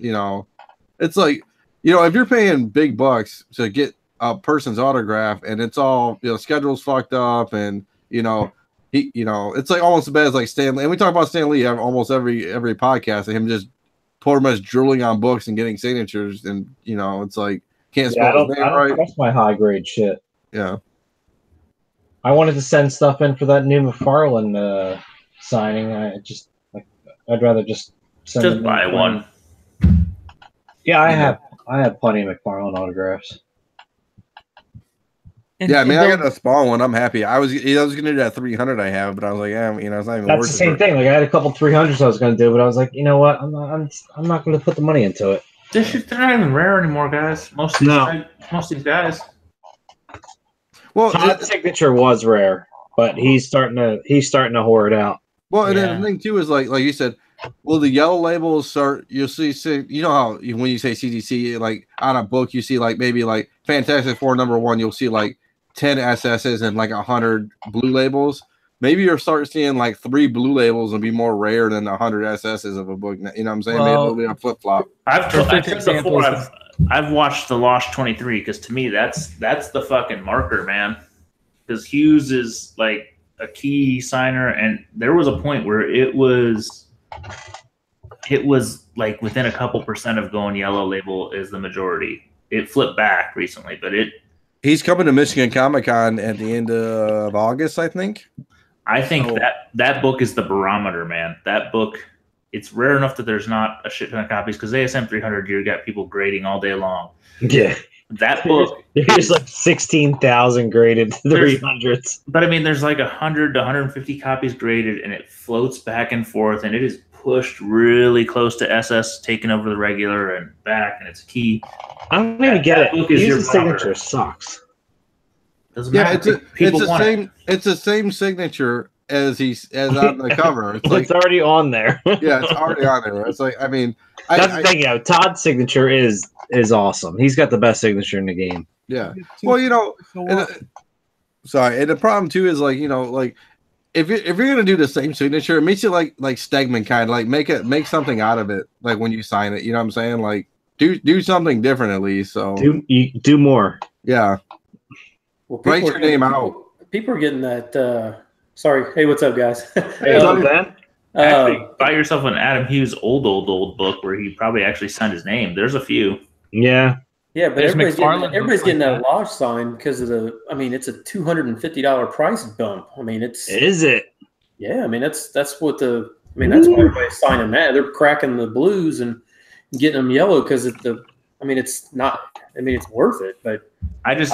it's like, if you're paying big bucks to get a person's autograph and it's all, schedule's fucked up, and it's like almost as bad as like Stan Lee. And we talk about Stan Lee almost every podcast, and him just pretty much drooling on books and getting signatures, and it's like can't spell his name right. That's my high grade shit. Yeah. I wanted to send stuff in for that new McFarlane signing. I'd rather just buy one. Yeah, I have plenty of McFarlane autographs. I got a small one. I'm happy. I was gonna do that 300 I have, but I was like, it's not even. That's the same thing. Like, I had a couple 300s I was gonna do, but I was like, you know what? I'm not gonna put the money into it. They're not even rare anymore, guys. Most of these guys. Well, Todd's signature was rare, but he's starting to whore it out. Well, and then the thing too is like you said, will the yellow labels start? You'll see, how when you say CDC, like on a book, you see like maybe like Fantastic Four #1, you'll see like 10 SSs and like 100 blue labels. Maybe you'll start seeing like 3 blue labels and be more rare than 100 SSs of a book. You know what I'm saying? Maybe it'll be a flip flop. I've said before, I've watched the Lost 23 because to me that's the fucking marker, man. Because Hughes is like a key signer, and there was a point where it was like within a couple percent of going yellow label is the majority. It flipped back recently, but he's coming to Michigan Comic-Con at the end of August, I think. I think that book is the barometer, man. That book, it's rare enough that there's not a shit ton of copies, because ASM 300, you got people grading all day long. Yeah. That book, there's like 16,000 graded 300s. But I mean, there's like 100 to 150 copies graded, and it floats back and forth, and it is pushed really close to SS, taking over the regular and back, and it's key. I don't even get it. His signature sucks. Doesn't matter. It's the same signature as on the cover. It's already on there. Yeah, it's already on there. It's like, I mean, that's the thing. Todd's signature is awesome. He's got the best signature in the game. Yeah. Well, and the problem too is like, like if you're gonna do the same signature, it makes it like Stegman kind of like make something out of it. Like when you sign it, you know what I'm saying? Like do something different at least. So do more. Yeah. Well, write your name out. People are getting that. Sorry. Hey, what's up, guys? Hey, what's up, Ben? Actually, buy yourself an Adam Hughes old book where he probably actually signed his name. There's a few. Yeah. Yeah, but everybody's getting that Lodge sign because of the. I mean, it's a $250 price bump. I mean, it's. Is it? Yeah, I mean that's what the. I mean that's why everybody's signing that. They're cracking the blues and getting them yellow because I mean, it's not. I mean, it's worth it, but I just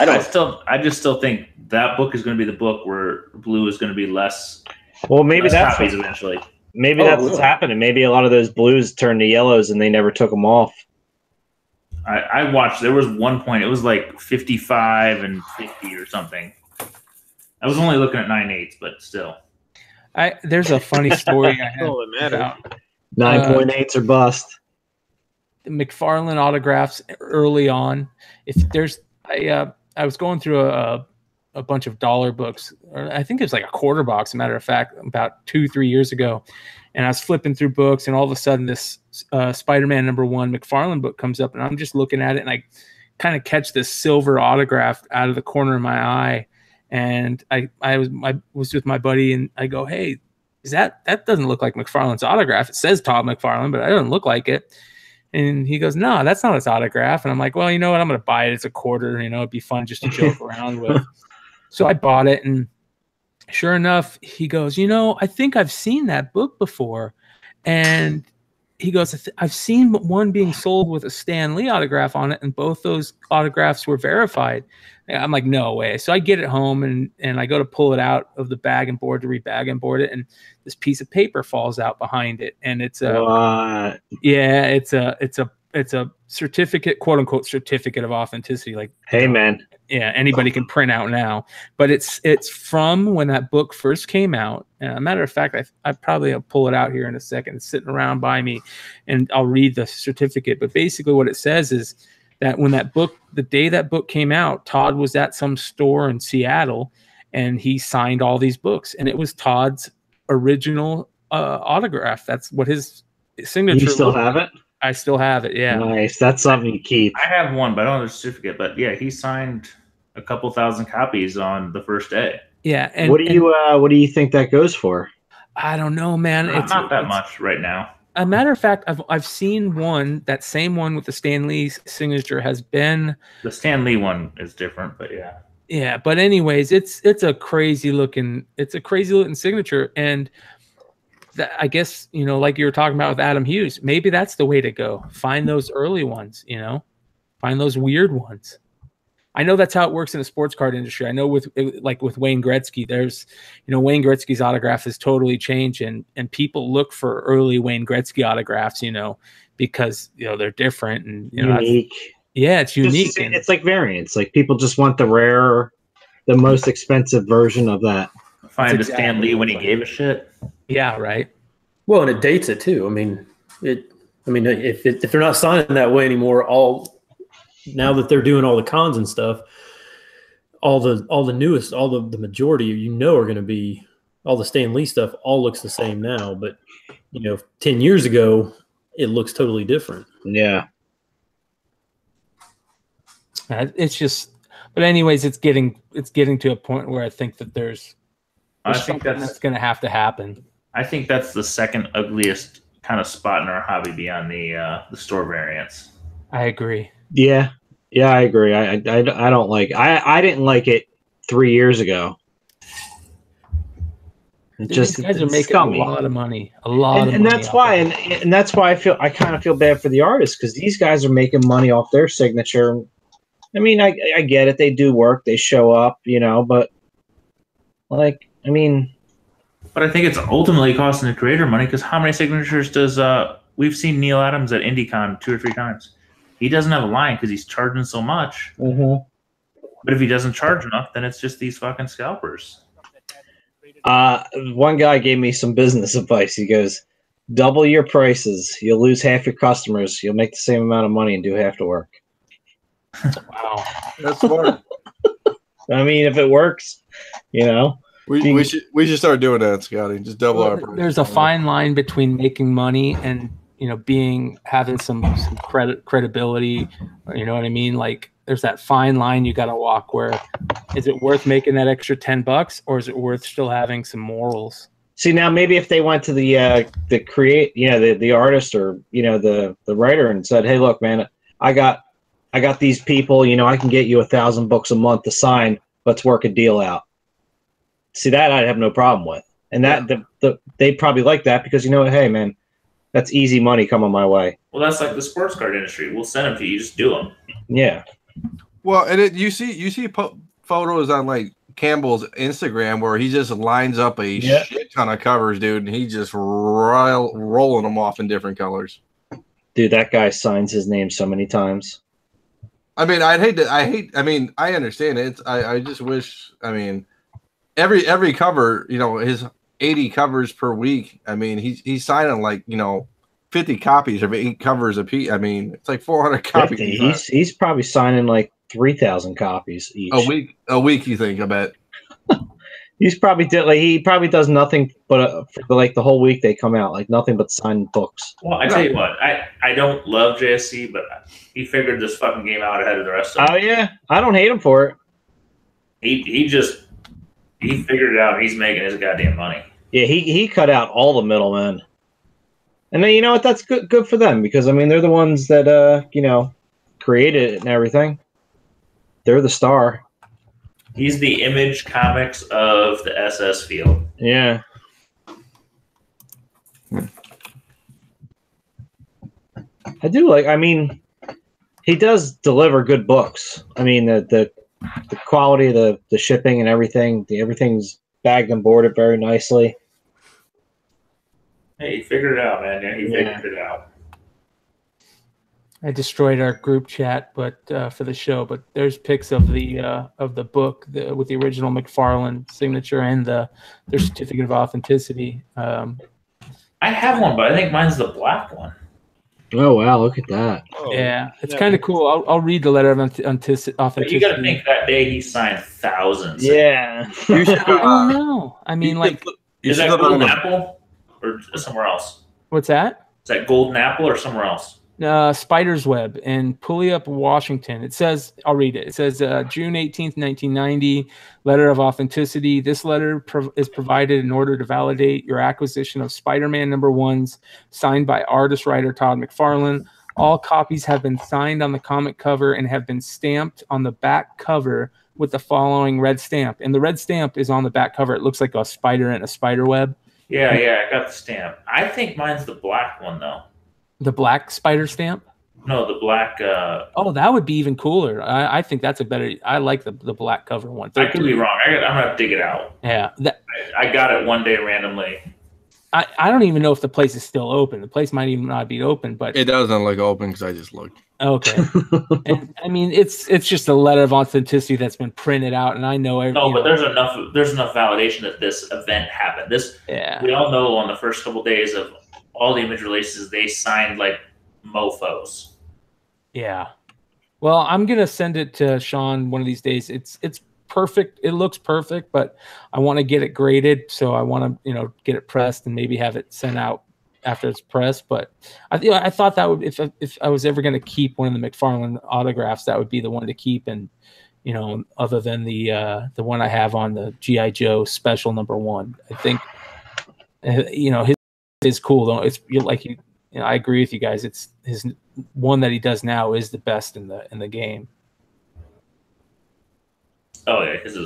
still think that book is going to be the book where blue is going to be less. Well, maybe that's copies eventually. Maybe that's what's happening. Maybe a lot of those blues turned to yellows and they never took them off. I watched. There was one point. It was like 55 and 50 or something. I was only looking at 9/8, but still. There's a funny story I had about 9.8s or bust. McFarlane autographs early on. If there's, I was going through a bunch of dollar books, or I think it was like a quarter box, a matter of fact, about 2-3 years ago. And I was flipping through books, and all of a sudden this Spider-Man #1 McFarlane book comes up, and I'm just looking at it, and I kind of catch this silver autograph out of the corner of my eye. And I was with my buddy, and I go, hey, that doesn't look like McFarlane's autograph. It says Todd McFarlane, but it doesn't look like it. And he goes, no, that's not his autograph. And I'm like, well, you know what? I'm going to buy it. It's a quarter. You know, it'd be fun just to joke around with. So I bought it, and sure enough, he goes, you know, I think I've seen that book before. And he goes, I've seen one being sold with a Stan Lee autograph on it, and both those autographs were verified. I'm like, no way. So I get it home, and I go to pull it out of the bag and board to rebag and board it, and this piece of paper falls out behind it, and it's a it's a certificate, quote unquote, certificate of authenticity. Like, hey, man. Yeah, anybody can print out now, but it's from when that book first came out. And a matter of fact, I probably will pull it out here in a second. It's sitting around by me, and I'll read the certificate. But basically, what it says is that when that book, the day that book came out, Todd was at some store in Seattle, and he signed all these books, and it was Todd's original autograph. That's what his signature. You still have it? I still have it. Yeah. Nice. That's something you keep. I have one, but I don't have a certificate. But yeah, he signed a couple thousand copies on the first day. Yeah. And what do you think that goes for? I don't know, man. It's not that much right now. A matter of fact, I've seen one, that same one with the Stan Lee signature has been. The Stan Lee one is different, but yeah. Yeah, but anyways, it's a crazy looking signature, and that, I guess, you know, like you were talking about with Adam Hughes, maybe that's the way to go. Find those early ones, you know, find those weird ones. I know that's how it works in the sports card industry. I know with Wayne Gretzky, there's, you know, Wayne Gretzky's autograph has totally changed, and people look for early Wayne Gretzky autographs, you know, because, you know, they're different and, you know, unique. Yeah, it's unique. It's like variants. Like, people just want the rare, the most expensive version of that. Find the Stan Lee when he gave a shit. Yeah, right. Well, and it dates it too. I mean, if they're not signing that way anymore, now that they're doing all the cons and stuff, all the newest, the majority, you know, are going to be all the Stan Lee stuff. All looks the same now, but, you know, 10 years ago, it looks totally different. Yeah. It's just, but anyways, it's getting to a point where I think that there's something that's going to have to happen. I think that's the second ugliest kind of spot in our hobby beyond the store variants. I agree. Yeah, I agree. I don't like. I didn't like it 3 years ago. These guys are making scummy. A lot of money. And that's why, and that's why I kind of feel bad for the artists, because these guys are making money off their signature. I mean, I get it. They do work. They show up, you know, but like, I mean. But I think it's ultimately costing the creator money, because how many signatures does we've seen Neil Adams at IndieCon 2 or 3 times. He doesn't have a line because he's charging so much. Mm-hmm. But if he doesn't charge enough, then it's just these fucking scalpers. One guy gave me some business advice. He goes, double your prices. You'll lose half your customers. You'll make the same amount of money and do half the work. Wow. That's smart. I mean, if it works, you know. We should start doing that, Scotty. Just double our price. There's a fine line between making money and, you know, having some credibility, you know what I mean? Like, there's that fine line you got to walk where is it worth making that extra $10, or is it worth still having some morals? See, now maybe if they went to the artist, or, you know, the writer, and said, hey, look, man, I got these people, you know, I can get you 1,000 books a month to sign. Let's work a deal out. See, that I'd have no problem with. And that they'd probably like that, because, you know what, hey, man, that's easy money coming my way. Well, that's like the sports card industry. We'll send them to you. Just do them. Yeah. Well, and you see photos on like Campbell's Instagram where he just lines up a shit ton of covers, dude, and he just rolling them off in different colors. Dude, that guy signs his name so many times. I mean, I understand it. I just wish, I mean, every cover, you know, his 80 covers per week. I mean, he's signing like, you know, 50 copies of 8 covers a piece. I mean, it's like 400 copies. He's probably signing like 3,000 copies each. A week, you think? I bet. He probably does nothing but for like the whole week they come out, like nothing but signed books. Well, I tell you what, I don't love JSC, but he figured this fucking game out ahead of the rest of them. Oh yeah, I don't hate him for it. He figured it out. He's making his goddamn money. Yeah, he cut out all the middlemen, and then you know what? That's good for them because I mean they're the ones that created it and everything. They're the star. He's the Image Comics of the SS field. Yeah. I do like. I mean, he does deliver good books. I mean, the quality of the shipping and everything. Everything's bagged and boarded very nicely. Hey, he figured it out, man. Yeah, he figured it out. I destroyed our group chat, but for the show. But there's pics of the book with the original McFarlane signature and their certificate of authenticity. I have one, but I think mine's the black one. Oh wow! Look at that. Oh, yeah, it's kind of cool. I'll read the letter of authenticity. But you got to think that day he signed thousands. Yeah. You should, I don't know. I mean, is that Golden Apple or somewhere else? What's that? Is that Golden Apple or somewhere else? Spider's Web in Puyallup, Washington. It says, I'll read it. It says, June 18th, 1990, letter of authenticity. This letter is provided in order to validate your acquisition of Spider-Man #1s, signed by artist-writer Todd McFarlane. All copies have been signed on the comic cover and have been stamped on the back cover with the following red stamp. And the red stamp is on the back cover. It looks like a spider and a spider web. Yeah, I got the stamp. I think mine's the black one, though. The black spider stamp? No, the black. Oh, that would be even cooler. I think that's a better. I like the black cover one. I could be wrong. I'm gonna have to dig it out. Yeah, I got it one day randomly. I don't even know if the place is still open. The place might even not be open, but it doesn't look open because I just looked. Okay, and I mean it's just a letter of authenticity that's been printed out, and I know. But there's enough validation that this event happened. We all know on the first couple days of all the Image releases, they signed like mofos. Yeah. Well, I'm gonna send it to Sean one of these days. It's perfect. It looks perfect, but I want to get it graded, so I want to get it pressed and maybe have it sent out after it's pressed. But I thought that would, if I was ever going to keep one of the McFarlane autographs, that would be the one to keep. And other than the one I have on the G.I. Joe special #1, I think his is cool though. It's I agree with you guys. It's his one that he does now is the best in the game. Oh yeah, his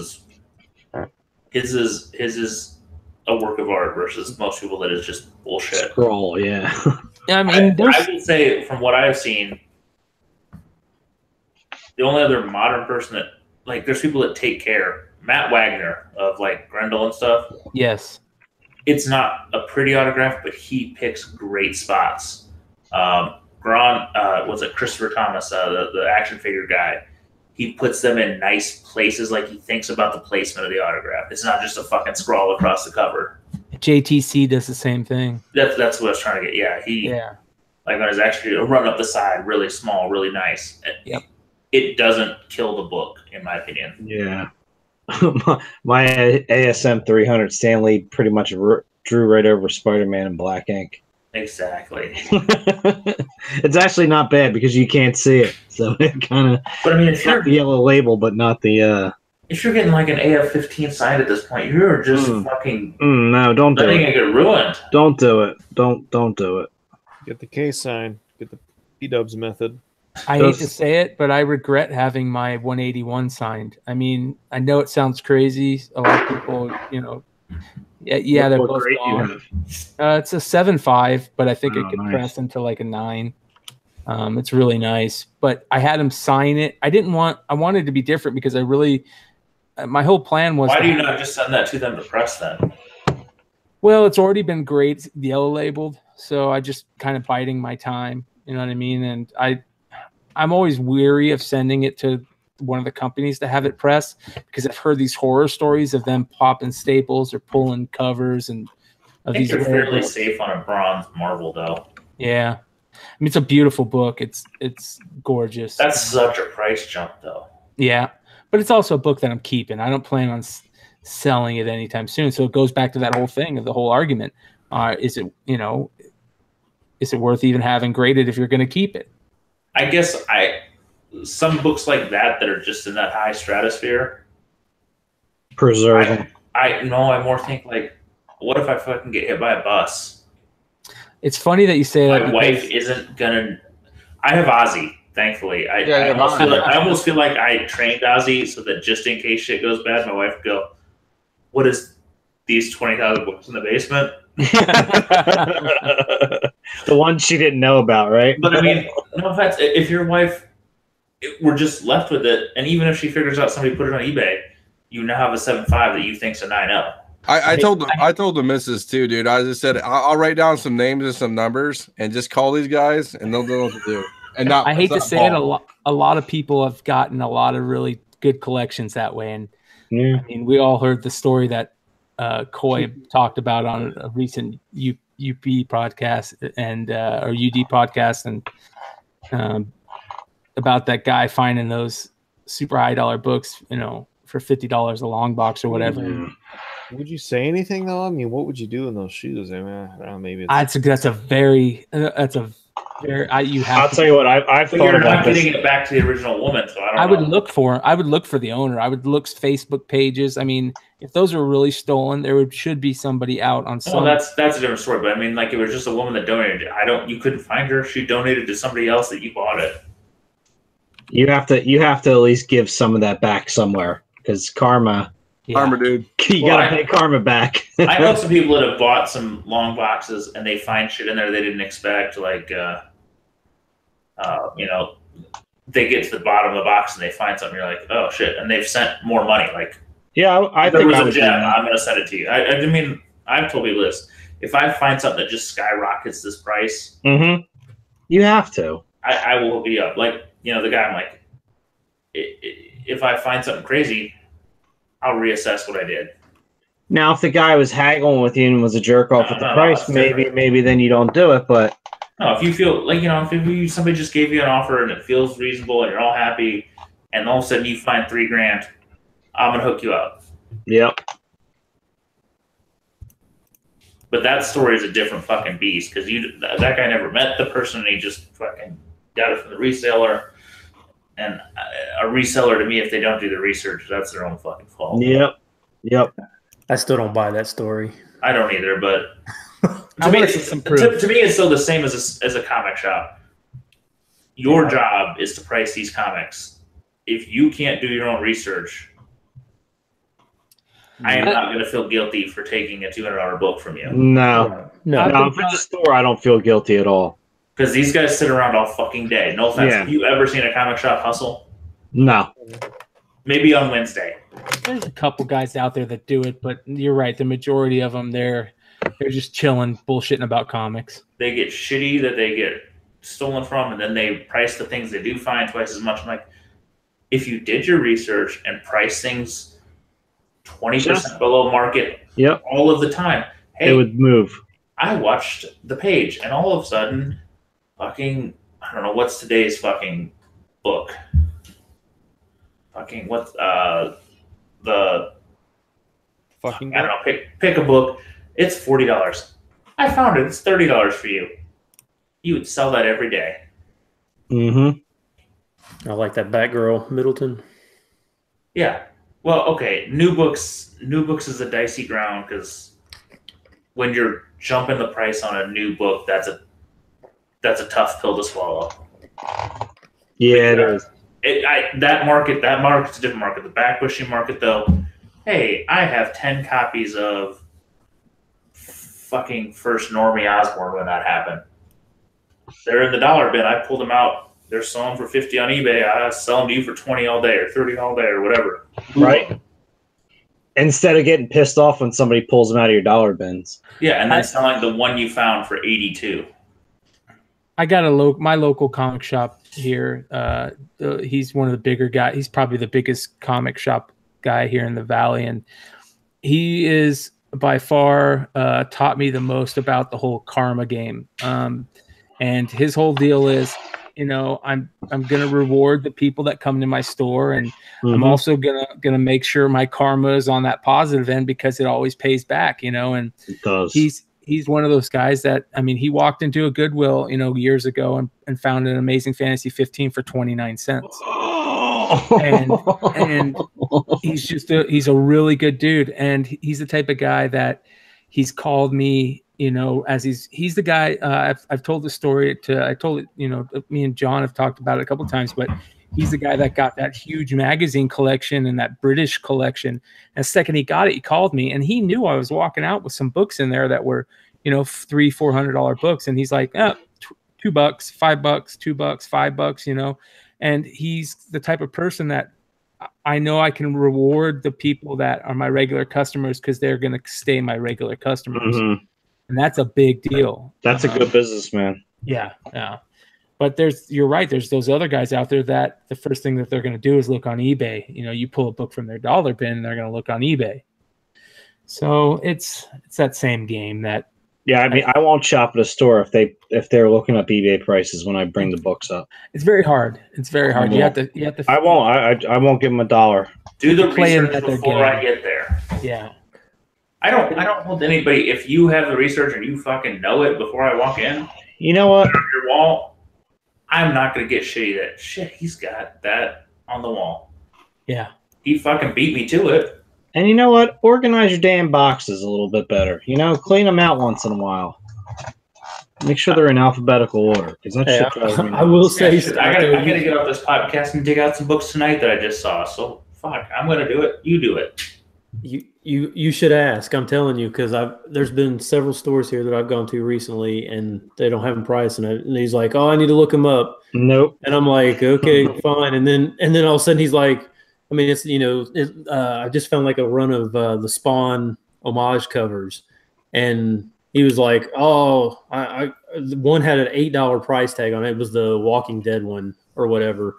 is a work of art versus most people that is just bullshit. Scroll, yeah. I mean, I would say from what I've seen, the only other modern person that there's people that take care. Matt Wagner of Grendel and stuff. Yes. It's not a pretty autograph, but he picks great spots. Was it Christopher Thomas, the action figure guy? He puts them in nice places, he thinks about the placement of the autograph. It's not just a fucking scrawl across the cover. JTC does the same thing. That's what I was trying to get. Yeah, when it's actually a run up the side, really small, really nice. Yep. It doesn't kill the book, in my opinion. Yeah. My ASM 300 Stanley pretty much drew right over Spider-Man in black ink. Exactly. It's actually not bad because you can't see it, so it kind of. But I mean, if you're the yellow label, but not the. If you're getting an AF-15 signed at this point, you're just fucking. No, don't do it. Letting it get ruined. Don't do it. Don't do it. Get the case signed. Get the P-Dubs method. I hate to say it, but I regret having my 181 signed. I mean, I know it sounds crazy. A lot of people, yeah, they're both gone. It's a 7.5, but I think it could press into a 9. It's really nice, but I had him sign it. I wanted it to be different because my whole plan was. Why do you not just send that to them to press then? Well, it's already been great, yellow labeled, so I just kind of biding my time. You know what I mean? And I'm always weary of sending it to one of the companies to have it pressed because I've heard these horror stories of them popping staples or pulling covers and I think you're fairly safe on a bronze Marvel though. Yeah, I mean it's a beautiful book. It's gorgeous. That's such a price jump, though. Yeah, but it's also a book that I'm keeping. I don't plan on selling it anytime soon. So it goes back to that whole thing of the whole argument. Is it is it worth even having graded if you're going to keep it? I guess some books like that are just in that high stratosphere. Preserve them. I more think like, what if I fucking get hit by a bus? It's funny that you say that. My wife isn't gonna. I have Ozzy, thankfully. I almost feel like I trained Ozzy so that just in case shit goes bad, my wife would go, "What is these 20,000 books in the basement?" The one she didn't know about, right? But I mean, no offense, if your wife were just left with it, and even if she figures out somebody put it on eBay, you now have a 7.5 that you think's a 9.0. I told the missus too, dude. I just said I'll write down some names and some numbers and just call these guys and they'll know what to do. And not I hate to say it, a lot of people have gotten a lot of really good collections that way. And yeah. I mean, we all heard the story that Coy talked about on a recent UP podcast and or UD podcast, and about that guy finding those super high dollar books, for $50 a long box or whatever. Yeah. Would you say anything though? I mean, what would you do in those shoes? I mean, I don't know, maybe I'll tell you what, I've thought you're about not this. getting it back to the original woman, so I would look for the owner. I would look Facebook pages. I mean, if those are really stolen, should be somebody out on some. Well, that's a different story. But I mean, like, it was just a woman that donated it. You couldn't find her. She donated to somebody else that you bought it. You have to at least give some of that back somewhere, because karma. Yeah. Karma, dude. You gotta pay karma back. I know some people that have bought some long boxes and they find shit in there they didn't expect. Like, they get to the bottom of the box and they find something. You're like, oh shit, and they've sent more money. Like, yeah, I there think was a gem. I'm gonna send it to you. I mean, I've told people this. If I find something that just skyrockets this price, you have to. I will hook you up. Like, the guy. I'm like, if I find something crazy, I'll reassess what I did. Now, if the guy was haggling with you and was a jerk off at the price, maybe then you don't do it. But no, if you feel like, if somebody just gave you an offer and it feels reasonable and you're all happy, and all of a sudden you find $3,000, I'm gonna hook you up. Yep. But that story is a different fucking beast, because that guy never met the person and he just fucking got it from the reseller. And a reseller, to me, if they don't do the research, that's their own fucking fault. Yep. I still don't buy that story. I don't either, but to me, it's still the same as a comic shop. Your job is to price these comics. If you can't do your own research, I am not going to feel guilty for taking a $200 book from you. No. If it's a store, I don't feel guilty at all. Because these guys sit around all fucking day. No offense. Have you ever seen a comic shop hustle? No. Maybe on Wednesday. There's a couple guys out there that do it, but you're right. The majority of them, they're just chilling, bullshitting about comics. They get shitty that they get stolen from, and then they price the things they do find twice as much. I'm like, if you did your research and price things 20% below market all of the time, hey, it would move. I watched the page, and all of a sudden, fucking, I don't know, what's today's fucking book? Fucking, what's the fucking, I don't know, pick a book. It's $40. I found it. It's $30 for you. You would sell that every day. I like that Batgirl Middleton. Yeah. Well, okay. New books is a dicey ground, because when you're jumping the price on a new book, that's a tough pill to swallow. Yeah, it is. That market's a different market. The backpushing market, though, hey, I have 10 copies of fucking first Normie Osborn when that happened. They're in the dollar bin. I pulled them out. They're selling for $50 on eBay. I sell them to you for $20 all day or $30 all day or whatever. Right. Instead of getting pissed off when somebody pulls them out of your dollar bins. Yeah, and then selling the one you found for $82. I got my local comic shop here. He's one of the bigger guys. He's probably the biggest comic shop guy here in the Valley, and he is by far taught me the most about the whole karma game. And And his whole deal is, I'm gonna reward the people that come to my store, and I'm also gonna make sure my karma is on that positive end because it always pays back, and it does. He's one of those guys that, he walked into a Goodwill, years ago and found an Amazing Fantasy 15 for 29 cents. And he's a really good dude. And he's the type of guy that he's called me, as he's the guy, I've told the story I told it, me and John have talked about it a couple of times, but he's the guy that got that huge magazine collection and that British collection. And the second he got it, he called me, and he knew I was walking out with some books in there that were, $300-$400 books. And he's like, $2, $5, $2, $5, and he's the type of person that I know I can reward the people that are my regular customers because they're going to stay my regular customers. And that's a big deal. That's a good businessman. Yeah. Yeah. But you're right. There's those other guys out there that the first thing that they're going to do is look on eBay. You pull a book from their dollar bin and they're going to look on eBay. So it's that same game that. Yeah, I won't shop at a store if they're looking up eBay prices when I bring the books up. It's very hard. It's very hard. You have to. I won't. I won't give them $1. Do the research before I get there. Yeah. I don't hold anybody. If you have the research and you fucking know it before I walk in, you know what? Your wall, I'm not gonna get shitty that shit. He's got that on the wall. Yeah. He fucking beat me to it. And you know what? Organize your damn boxes a little bit better. Clean them out once in a while. Make sure they're in alphabetical order. Because that shit drives me nuts. I will say, I gotta get off this podcast and dig out some books tonight that I just saw. So fuck, I'm gonna do it. You do it. You should ask. I'm telling you, because there's been several stores here that I've gone to recently, and they don't have them priced, and he's like, "Oh, I need to look them up." Nope. And I'm like, "Okay, fine." And then all of a sudden he's like, it's I just found like a run of the Spawn homage covers, and he was like, "Oh, one had an $8 price tag on it. It was the Walking Dead one or whatever."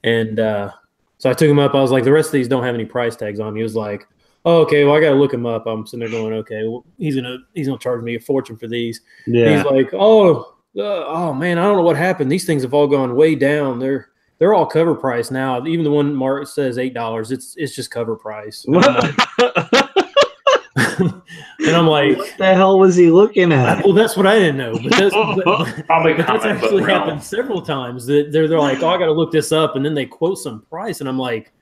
And so I took him up. I was like, "The rest of these don't have any price tags on them." He was like, "Oh, okay. Well, I got to look him up." I'm sitting there going, "Okay, well, he's gonna charge me a fortune for these." Yeah. He's like, "Oh man, I don't know what happened. These things have all gone way down. They're all cover price now. Even the one Mark says $8, it's just cover price." And I'm like, what the hell was he looking at? Well, that's what I didn't know. But that's actually happened several times. That they're like, "Oh, I got to look this up," and then they quote some price, and I'm like,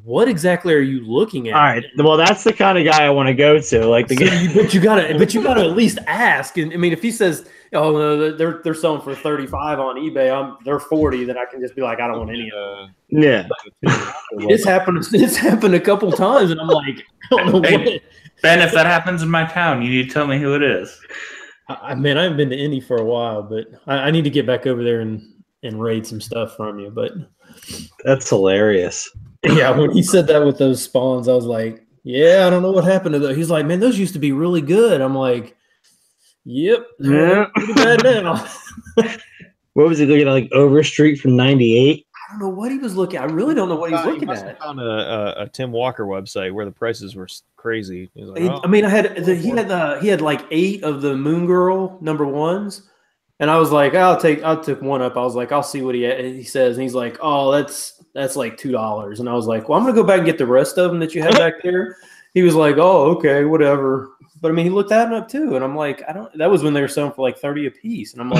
"What exactly are you looking at?" All right. Well, that's the kind of guy I want to go to. Like the guy. But you gotta at least ask. And if he says, "Oh no, they're selling for 35 on eBay. They're 40," then I can just be like, "I don't want any of them." Yeah. It's happened a couple times, and I'm like, I don't know what. Ben, if that happens in my town, you need to tell me who it is. I haven't been to Indy for a while, but I need to get back over there and raid some stuff from you. But that's hilarious. Yeah, when he said that with those spawns, I was like, "Yeah, I don't know what happened to those." He's like, "Man, those used to be really good." I'm like, "Yep, yeah, pretty bad now." What was he looking at? Like Overstreet from '98? I don't know what he was looking at. I really don't know what he's looking at. On a Tim Walker website where the prices were crazy. He was like, he had like 8 of the Moon Girl #1s, and I was like, I'll take one up. I was like, I'll see what he says, and he's like, "Oh, that's like $2," and I was like, "Well, I'm gonna go back and get the rest of them that you have back there." He was like, "Oh, okay, whatever." But he looked that up too, and I'm like, that was when they were selling for like 30 a piece, and I'm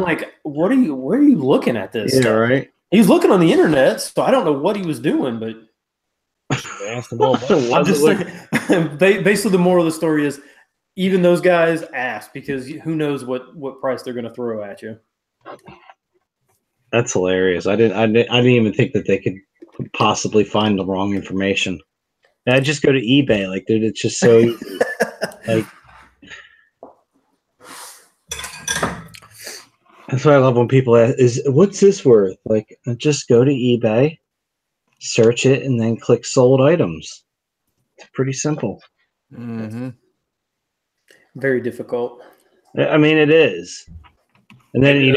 like, where are you looking at this? Yeah, stuff? right. He was looking on the internet, so I don't know what he was doing, but I'm just saying. Basically, the moral of the story is, even those guys ask, because who knows what price they're going to throw at you. That's hilarious. I didn't even think that they could possibly find the wrong information. I just go to eBay, like, dude, it's just so easy. Like, that's why I love when people ask, "What's this worth?" Like, just go to eBay, search it, and then click sold items. It's pretty simple. Mm-hmm. Very difficult. I mean, it is. And then maybe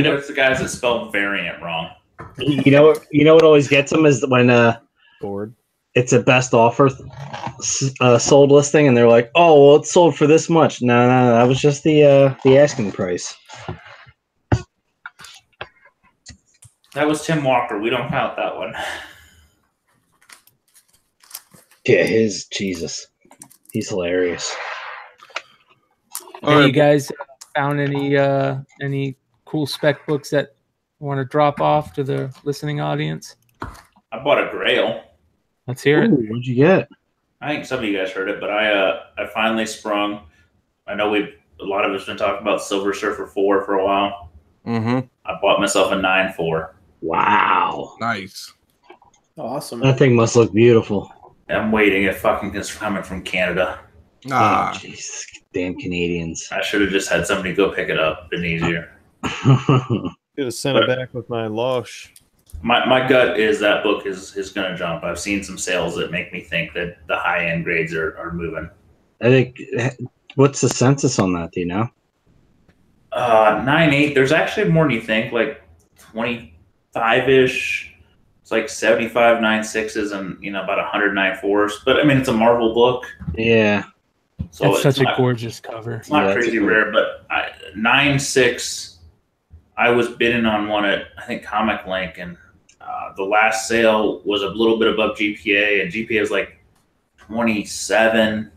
it's the guys that spelled variant wrong. You know what always gets them is when bored. it's a best offer sold listing, and they're like, "Oh, well, it's sold for this much." No, that was just the asking price. That was Tim Walker. We don't count that one. Yeah, Jesus, he's hilarious. Hey, you guys found any cool spec books that want to drop off to the listening audience? I bought a Grail. Let's hear it. Ooh, what'd you get? I think some of you guys heard it, but I finally sprung. I know a lot of us been talking about Silver Surfer 4 for a while. Mm-hmm. I bought myself a 9.4. Wow, Nice. Awesome. that thing must look beautiful. I'm waiting. It fucking is coming from Canada. Ah, Oh, jeez, damn Canadians. I should have just had somebody go pick it up. Been easier. Could have sent it back with my Losh. My gut is that book is going to jump. I've seen some sales that make me think that the high end grades are moving. I think. What's the census on that? Do you know? 9.8. There's actually more than you think. Like 25-ish. It's like 75 9.6s and about 100 9.4s. But I mean, it's a Marvel book. Yeah. So it's such a gorgeous cover. It's not crazy rare, but 9.6. I was bidding on one at I think Comic Link, and the last sale was a little bit above GPA, and GPA was like 27,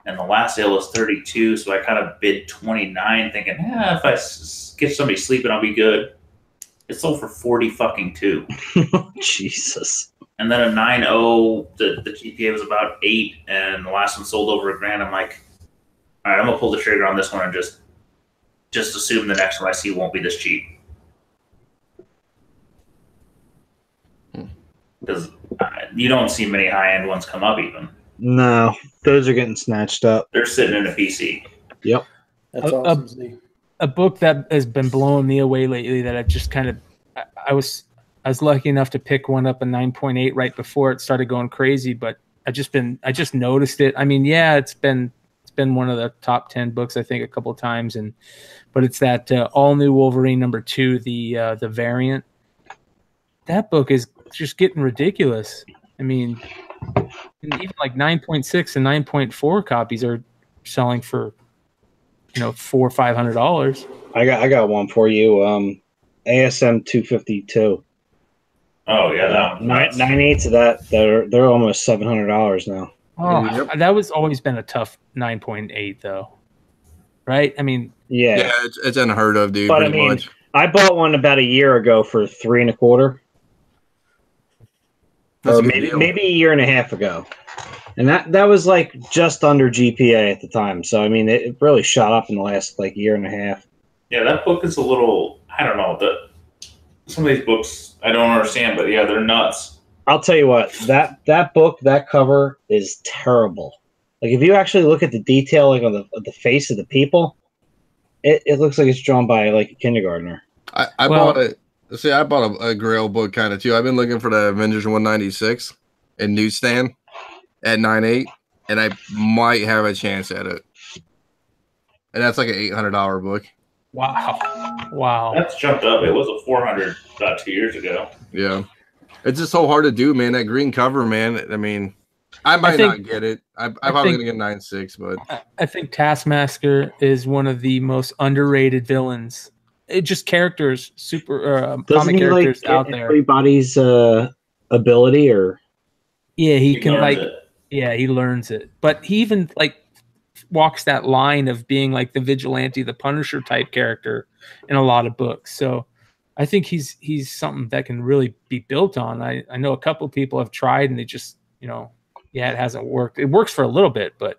and the last sale was 32. So I kind of bid 29, thinking, if I get somebody sleeping, I'll be good. It sold for 40 fucking 2. Jesus. And then a 9.0, the GPA was about 8, and the last one sold over $1,000. I'm like, all right, I'm gonna pull the trigger on this one and just assume the next one I see won't be this cheap. Because you don't see many high-end ones come up even. No, those are getting snatched up. They're sitting in a PC. Yep. That's awesome. to see. A book that has been blowing me away lately that I've just kind of I was lucky enough to pick one up, a 9.8 right before it started going crazy, but I just noticed it. I mean, yeah, it's been one of the top 10 books I think a couple of times, but it's that all new Wolverine #2, the variant. That book is just getting ridiculous. I mean, even like 9.6 and 9.4 copies are selling for $400 or $500. I got one for you. ASM 252. Oh yeah, that one. 9.8 of that. They're almost $700 now. Oh, that was always been a tough 9.8 though, right? I mean, yeah, it's unheard of, dude. But I mean, much. I bought one about a year ago for $3.25. Or maybe a year and a half ago, and that was like just under GPA at the time. So I mean, it really shot up in the last like year and a half. Yeah, that book is a little. I don't know. Some of these books I don't understand, but yeah, they're nuts. I'll tell you what, that book, that cover is terrible. Like if you actually look at the detail, like on the face of the people, it looks like it's drawn by like a kindergartner. I bought it. See, I bought a Grail book kind of too. I've been looking for the Avengers 196 in newsstand at 9.8, and I might have a chance at it. And that's like an $800 book. Wow. That's jumped up. It was a 400 about 2 years ago. Yeah. It's just so hard to do, man. That green cover, man. I mean, I might not get it. I'm probably going to get 9.6, but I think Taskmaster is one of the most underrated villains. Just characters, comic characters out there. Everybody's ability, or he can he learns it. But he even like walks that line of being like the vigilante, the Punisher type character in a lot of books. So I think he's something that can really be built on. I know a couple of people have tried and they just it hasn't worked. It works for a little bit, but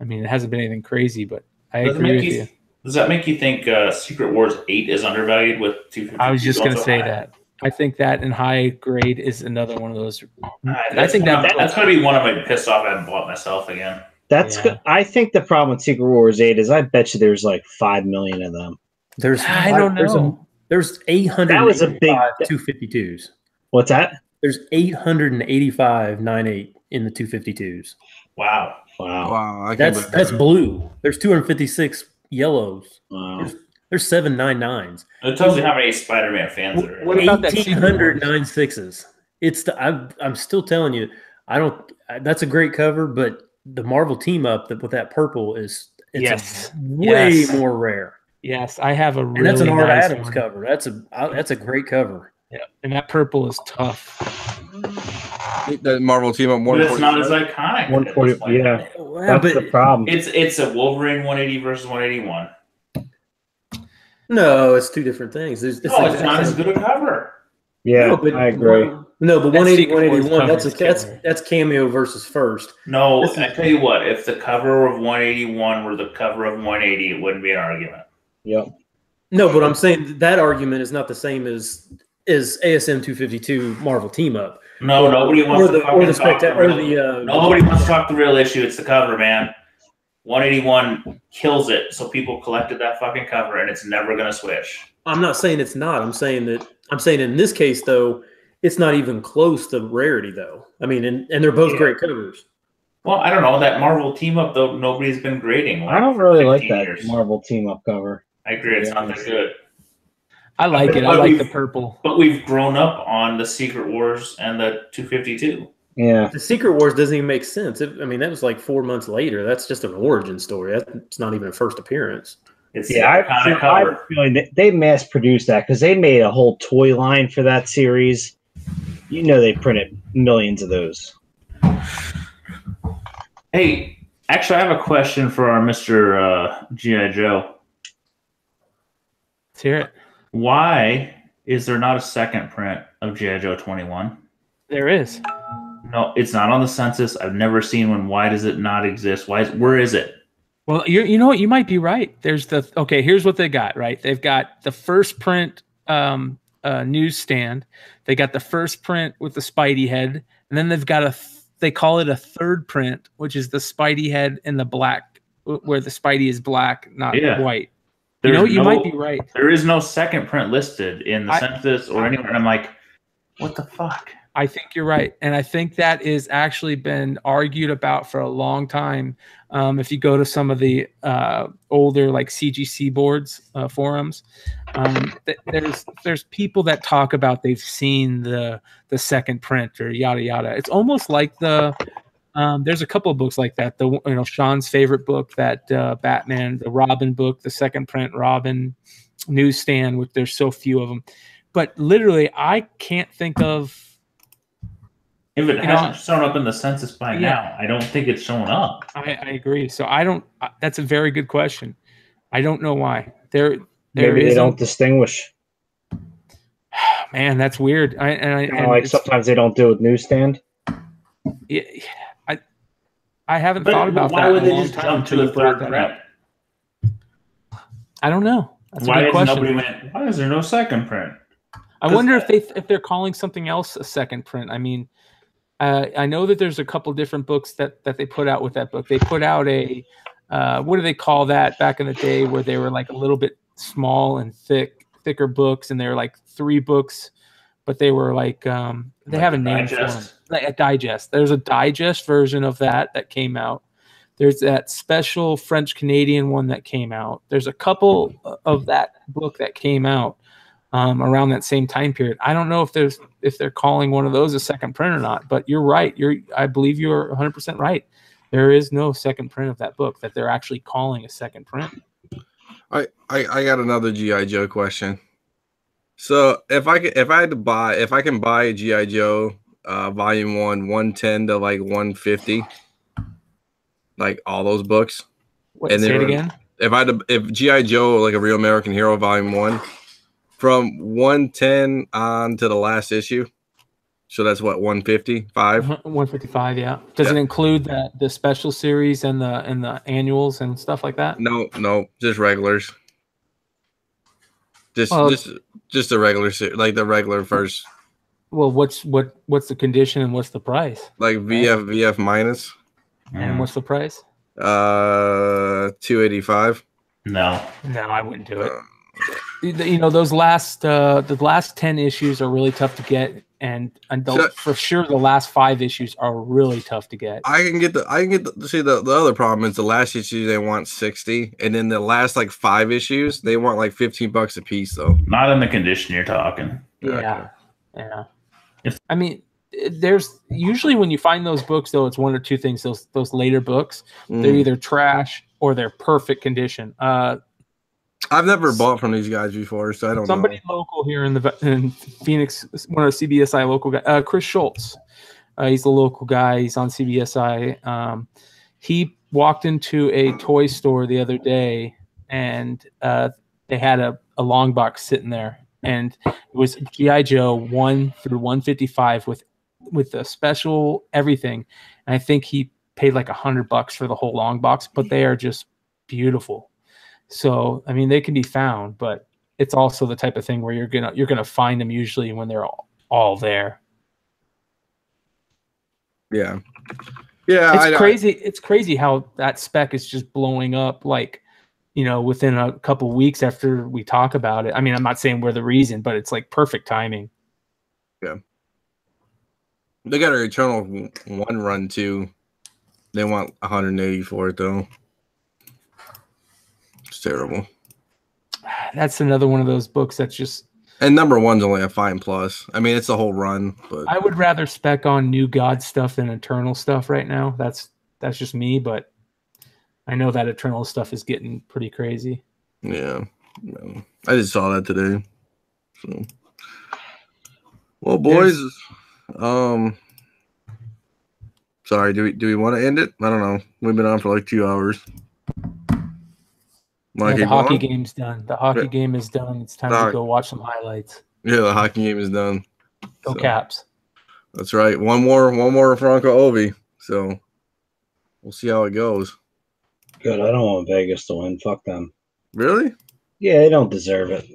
I mean it hasn't been anything crazy. But I agree with you. Does that make you think Secret Wars 8 is undervalued with 250? I was just going to say that. I think that in high grade is another one of those. That's going to be one of my pissed off I haven't bought myself again. That's good. I think the problem with Secret Wars 8 is I bet you there's like 5 million of them. I don't know. There's 885 that was a big 252s. What's that? There's 885 9.8 in the 252s. Wow. That's blue. There's 256 yellows. Wow. There's 799s. It tells you how many Spider-Man fans there are. What about that 1,800 9.6s? I'm still telling you, I don't. That's a great cover, but the Marvel team up with that purple is way more rare. Yes, I have a really and that's an Art nice Adams one. cover. That's a great cover. Yeah, and that purple is tough. That Marvel team up But it's not as 145. iconic. 140. Yeah, Well, that's the problem. It's a Wolverine 180 versus 181. No, it's two different things. It's not as good a cover. Yeah, I agree. But 180, 181, cover that's cameo versus first. No, I tell you what, if the cover of 181 were the cover of 180, it wouldn't be an argument. Yep. No, but I'm saying that argument is not the same as ASM 252 Marvel team up. No, nobody wants to talk the real issue. It's the cover, man. 181 kills it, so people collected that fucking cover, and it's never gonna switch. I'm not saying it's not. I'm saying in this case though, it's not even close to rarity though. I mean, and they're both great covers. Well, I don't know, that Marvel team up though. Nobody's been grading. I don't really like that Marvel team up cover. I agree, it's not that good. I like it. I like the purple. But we've grown up on the Secret Wars and the 252. Yeah. The Secret Wars doesn't even make sense. That was like 4 months later. That's just an origin story. It's not even a first appearance. I have a feeling they mass produced that because they made a whole toy line for that series. You know, they printed millions of those. Hey, actually, I have a question for our Mr. G.I. Joe. Let's hear it. Why is there not a second print of G.I. Joe 21? There is. No, it's not on the census. I've never seen one. Why does it not exist? Where is it? Well, you know what? You might be right. Here's what they got, right? They've got the first print newsstand. They got the first print with the Spidey head. And then they've got they call it a third print, which is the Spidey head in the black, where the Spidey is black, not white. You might be right. There is no second print listed in the census or anywhere. And I'm like, what the fuck? I think you're right. And I think that is actually been argued about for a long time. If you go to some of the older like CGC boards forums, there's people that talk about they've seen the second print or yada yada. It's almost like there's a couple of books like that. Sean's favorite book, that Batman, the Robin book, the second print Robin newsstand, which there's so few of them. But literally, I can't think of. If it hasn't shown up in the census by now, I don't think it's showing up. I agree. So I don't. That's a very good question. I don't know why. Maybe they don't distinguish. Man, that's weird. Sometimes they don't do with newsstand. Yeah, I haven't thought about that. Why would they just jump to the third print? I don't know. That's a good question. Why is there no second print? I wonder if they're calling something else a second print. I mean, I know that there's a couple different books that they put out with that book. They put out a what do they call that back in the day, where they were like a little bit small and thicker books, and they were like 3 books, but they were like they have a name for them. Like a digest. There's a digest version of that came out. There's that special French Canadian one that came out. There's a couple of that book that came out around that same time period. I don't know if they're calling one of those a second print or not, but you're right. I believe you're 100% right. There is no second print of that book that they're actually calling a second print. I got another G.I. Joe question. So if I can buy a G.I. Joe volume 110 to like 150, like all those books. Wait, say it again. If G.I. Joe, like a Real American Hero volume 1, from 110 on to the last issue, so that's what, 155? 155, yeah. Does it include the special series and the annuals and stuff like that? No, just regulars. Just the regular series, like the regular first. Well, what's the condition and what's the price? Like VF minus. And what's the price? $285. No, I wouldn't do it. Those last the last 10 issues are really tough to get, and for sure the last 5 issues are really tough to get. I can get the other problem is the last issue they want 60, and then the last like 5 issues they want like $15 a piece though. Not in the condition you're talking. Yeah. I mean, there's usually when you find those books, though, it's one or two things. Those later books, they're either trash or they're perfect condition. I've never bought from these guys before, so I don't know. Somebody local here in Phoenix, one of the CBSI local guys, Chris Schultz. He's the local guy. He's on CBSI. He walked into a toy store the other day, and they had a long box sitting there, and it was G.I. Joe 1 through 155 with a special everything. And I think he paid like $100 for the whole long box, but they are just beautiful. So, I mean, they can be found, but it's also the type of thing where you're gonna find them usually when they're all there. Yeah. Yeah. It's crazy. It's crazy how that spec is just blowing up, like, within a couple of weeks after we talk about it. I mean, I'm not saying we're the reason, but it's like perfect timing. Yeah. They got an Eternal 1 run too. They want 180 for it though. It's terrible. That's another one of those books that's just. And number 1's only a fine plus. I mean, it's a whole run, but I would rather spec on New God stuff than Eternal stuff right now. That's just me, but I know that Eternal stuff is getting pretty crazy. Yeah. I just saw that today. So, well, boys, sorry, do we want to end it? I don't know. We've been on for like 2 hours. The hockey game's done. The hockey game is done. It's time to go watch some highlights. Yeah, the hockey game is done. Go Caps. That's right. One more for Uncle Ovi. So we'll see how it goes. Good. I don't want Vegas to win. Fuck them. Really? Yeah, they don't deserve it.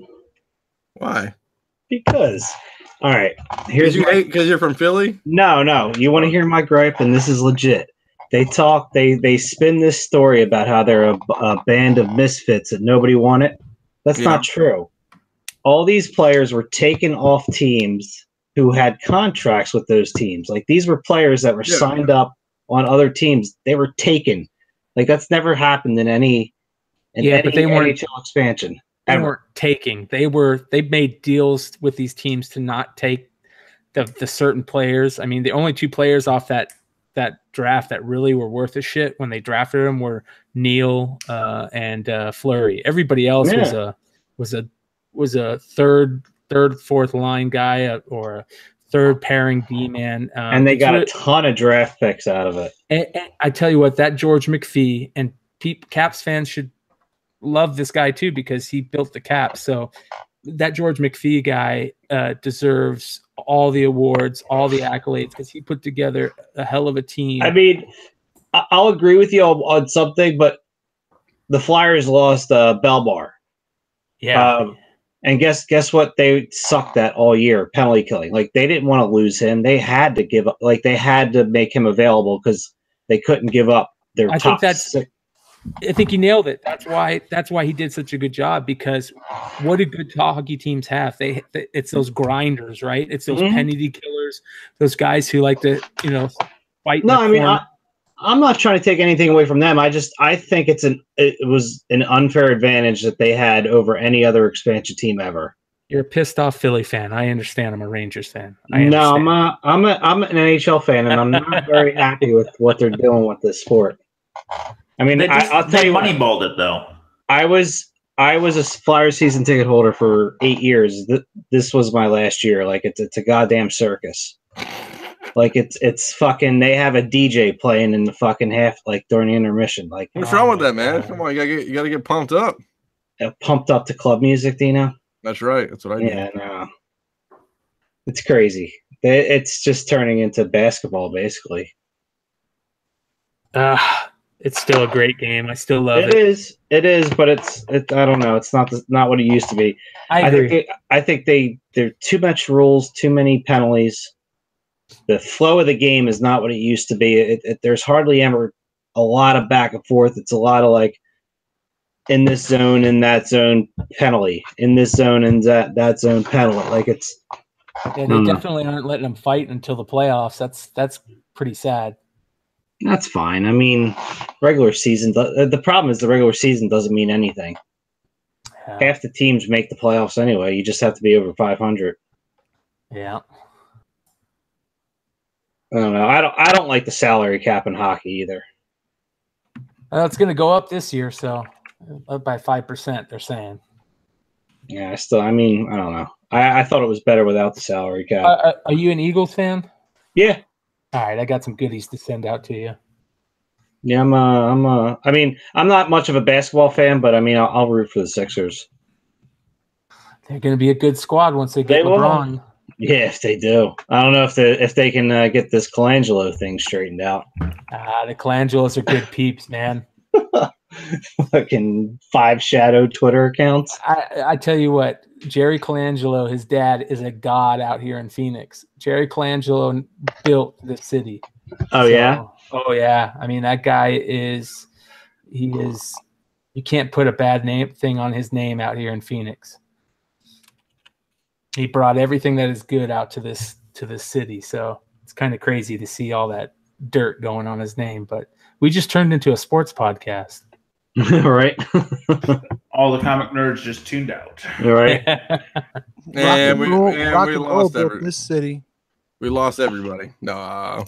Why? Because. All right. Here's because you're from Philly? No. You want to hear my gripe, and this is legit. They spin this story about how they're a band of misfits that nobody wanted. That's not true. All these players were taken off teams who had contracts with those teams. Like, these were players that were signed up on other teams. They were taken. Like, that's never happened in any but they weren't NHL expansion. They weren't taking. They made deals with these teams to not take the certain players. I mean, the only 2 players off that draft that really were worth a shit when they drafted them were Neal and Fleury. Everybody else was a third, fourth line guy or a third pairing D man. And they got a ton of draft picks out of it. And I tell you what, that George McPhee, and Caps fans should love this guy too because he built the Caps. So that George McPhee guy deserves all the awards, all the accolades, because he put together a hell of a team. I mean, I'll agree with you on something, but the Flyers lost Belmar. Yeah. And guess what? They sucked at all year, penalty killing. Like, they didn't want to lose him. They had to give up. Like, they had to make him available because they couldn't give up their top six. I think you nailed it. That's why he did such a good job, because what do good hockey teams have? It's those grinders, right? It's those penalty killers, those guys who like to, fight. No, I mean, I'm not trying to take anything away from them. I think it was an unfair advantage that they had over any other expansion team ever. You're a pissed off Philly fan. I understand. I'm a Rangers fan. No, I'm an NHL fan, and I'm not very happy with what they're doing with this sport. I mean, I'll tell you, moneyballed it though. I was a Flyers season ticket holder for 8 years. This was my last year. Like, it's a goddamn circus. Like, it's fucking. They have a DJ playing in the fucking half, like, during the intermission. Like, what's wrong with that, man? Come on, you gotta get pumped up. Pumped up to club music, Dino. That's right. That's what I do. Yeah, no, it's crazy. It's just turning into basketball, basically. It's still a great game. I still love it. It is, but it's I don't know. It's not what it used to be. I agree. I think there are too much rules, too many penalties. The flow of the game is not what it used to be. There's hardly ever a lot of back and forth. It's a lot of like in this zone, in that zone, penalty. In this zone, in that zone, penalty. Like it's. Yeah, they definitely aren't letting them fight until the playoffs. That's pretty sad. That's fine. I mean, regular season. The problem is the regular season doesn't mean anything. Yeah. Half the teams make the playoffs anyway. You just have to be over 500. Yeah. don't know. I don't like the salary cap in hockey either. It's going to go up this year, so up by 5%. They're saying. Yeah, I mean, I don't know. I thought it was better without the salary cap. Are you an Eagles fan? Yeah. All right, I got some goodies to send out to you. Yeah, I mean, I'm not much of a basketball fan, but I mean, I'll root for the Sixers. They're going to be a good squad once they get LeBron. Will. Yeah, if they do. I don't know if they can get this Colangelo thing straightened out. The Colangelos are good peeps, man. Fucking 5 shadow Twitter accounts. I tell you what, Jerry Colangelo, his dad is a god out here in Phoenix. Jerry Colangelo built the city. Oh, yeah? Oh, yeah. I mean, that guy you can't put a bad thing on his name out here in Phoenix. He brought everything that is good out to this city. So it's kind of crazy to see all that dirt going on his name. But we just turned into a sports podcast. Right. All the comic nerds just tuned out. Right. And we lost this city. We lost everybody. No.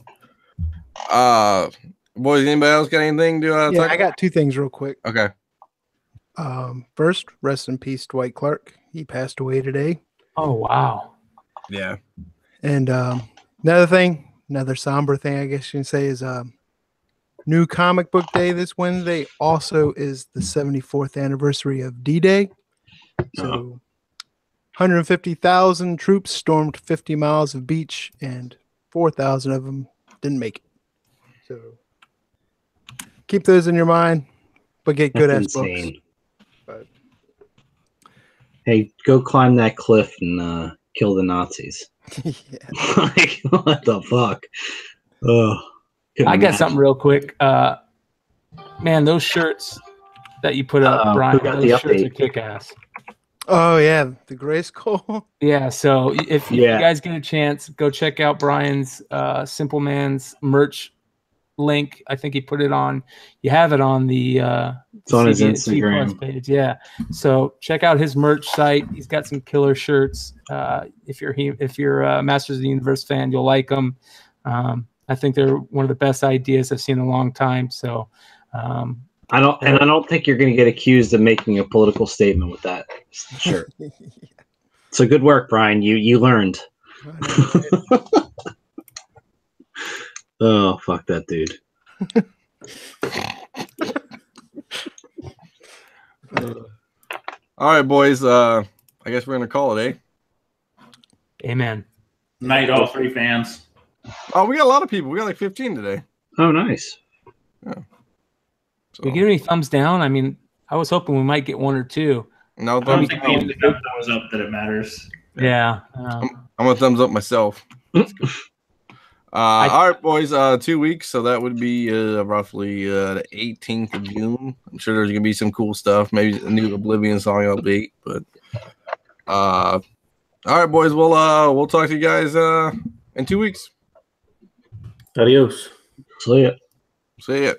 Boys, anybody else got anything to talk about? I got 2 things real quick. Okay. First, rest in peace, Dwight Clark. He passed away today. Oh, wow. Yeah. And another somber thing, I guess you can say, is New Comic Book Day this Wednesday. Also is the 74th anniversary of D-Day. So 150,000 troops stormed 50 miles of beach, and 4,000 of them didn't make it. So keep those in your mind, but get good-ass books. But hey, go climb that cliff and kill the Nazis. Yeah. Like, what the fuck? Oh, I got something real quick. Man, those shirts that you put up, Brian, those shirts are kick-ass. Oh, yeah, the Grayskull. Yeah, so if you guys get a chance, go check out Brian's Simple Man's merch link. I think he put it on. You have it on the it's on his Instagram page. Yeah, so check out his merch site. He's got some killer shirts. If you're a Masters of the Universe fan, you'll like them. I think they're one of the best ideas I've seen in a long time. So I don't think you're going to get accused of making a political statement with that shirt. So good work, Brian. You learned. Oh, fuck that dude. All right, boys. I guess we're gonna call it, Amen. Night, all 3 fans. Oh, we got a lot of people. We got like 15 today. Oh, nice. Yeah. So, You get any thumbs down? I mean, I was hoping we might get 1 or 2. no I don't thumbs think down. we need to have thumbs up that it matters. Yeah. I'm a thumbs up myself. All right, boys. 2 weeks, so that would be roughly the 18th of June. I'm sure there's gonna be some cool stuff. Maybe a new Oblivion song update. But all right, boys. We'll talk to you guys in 2 weeks. Adios. See ya. See ya.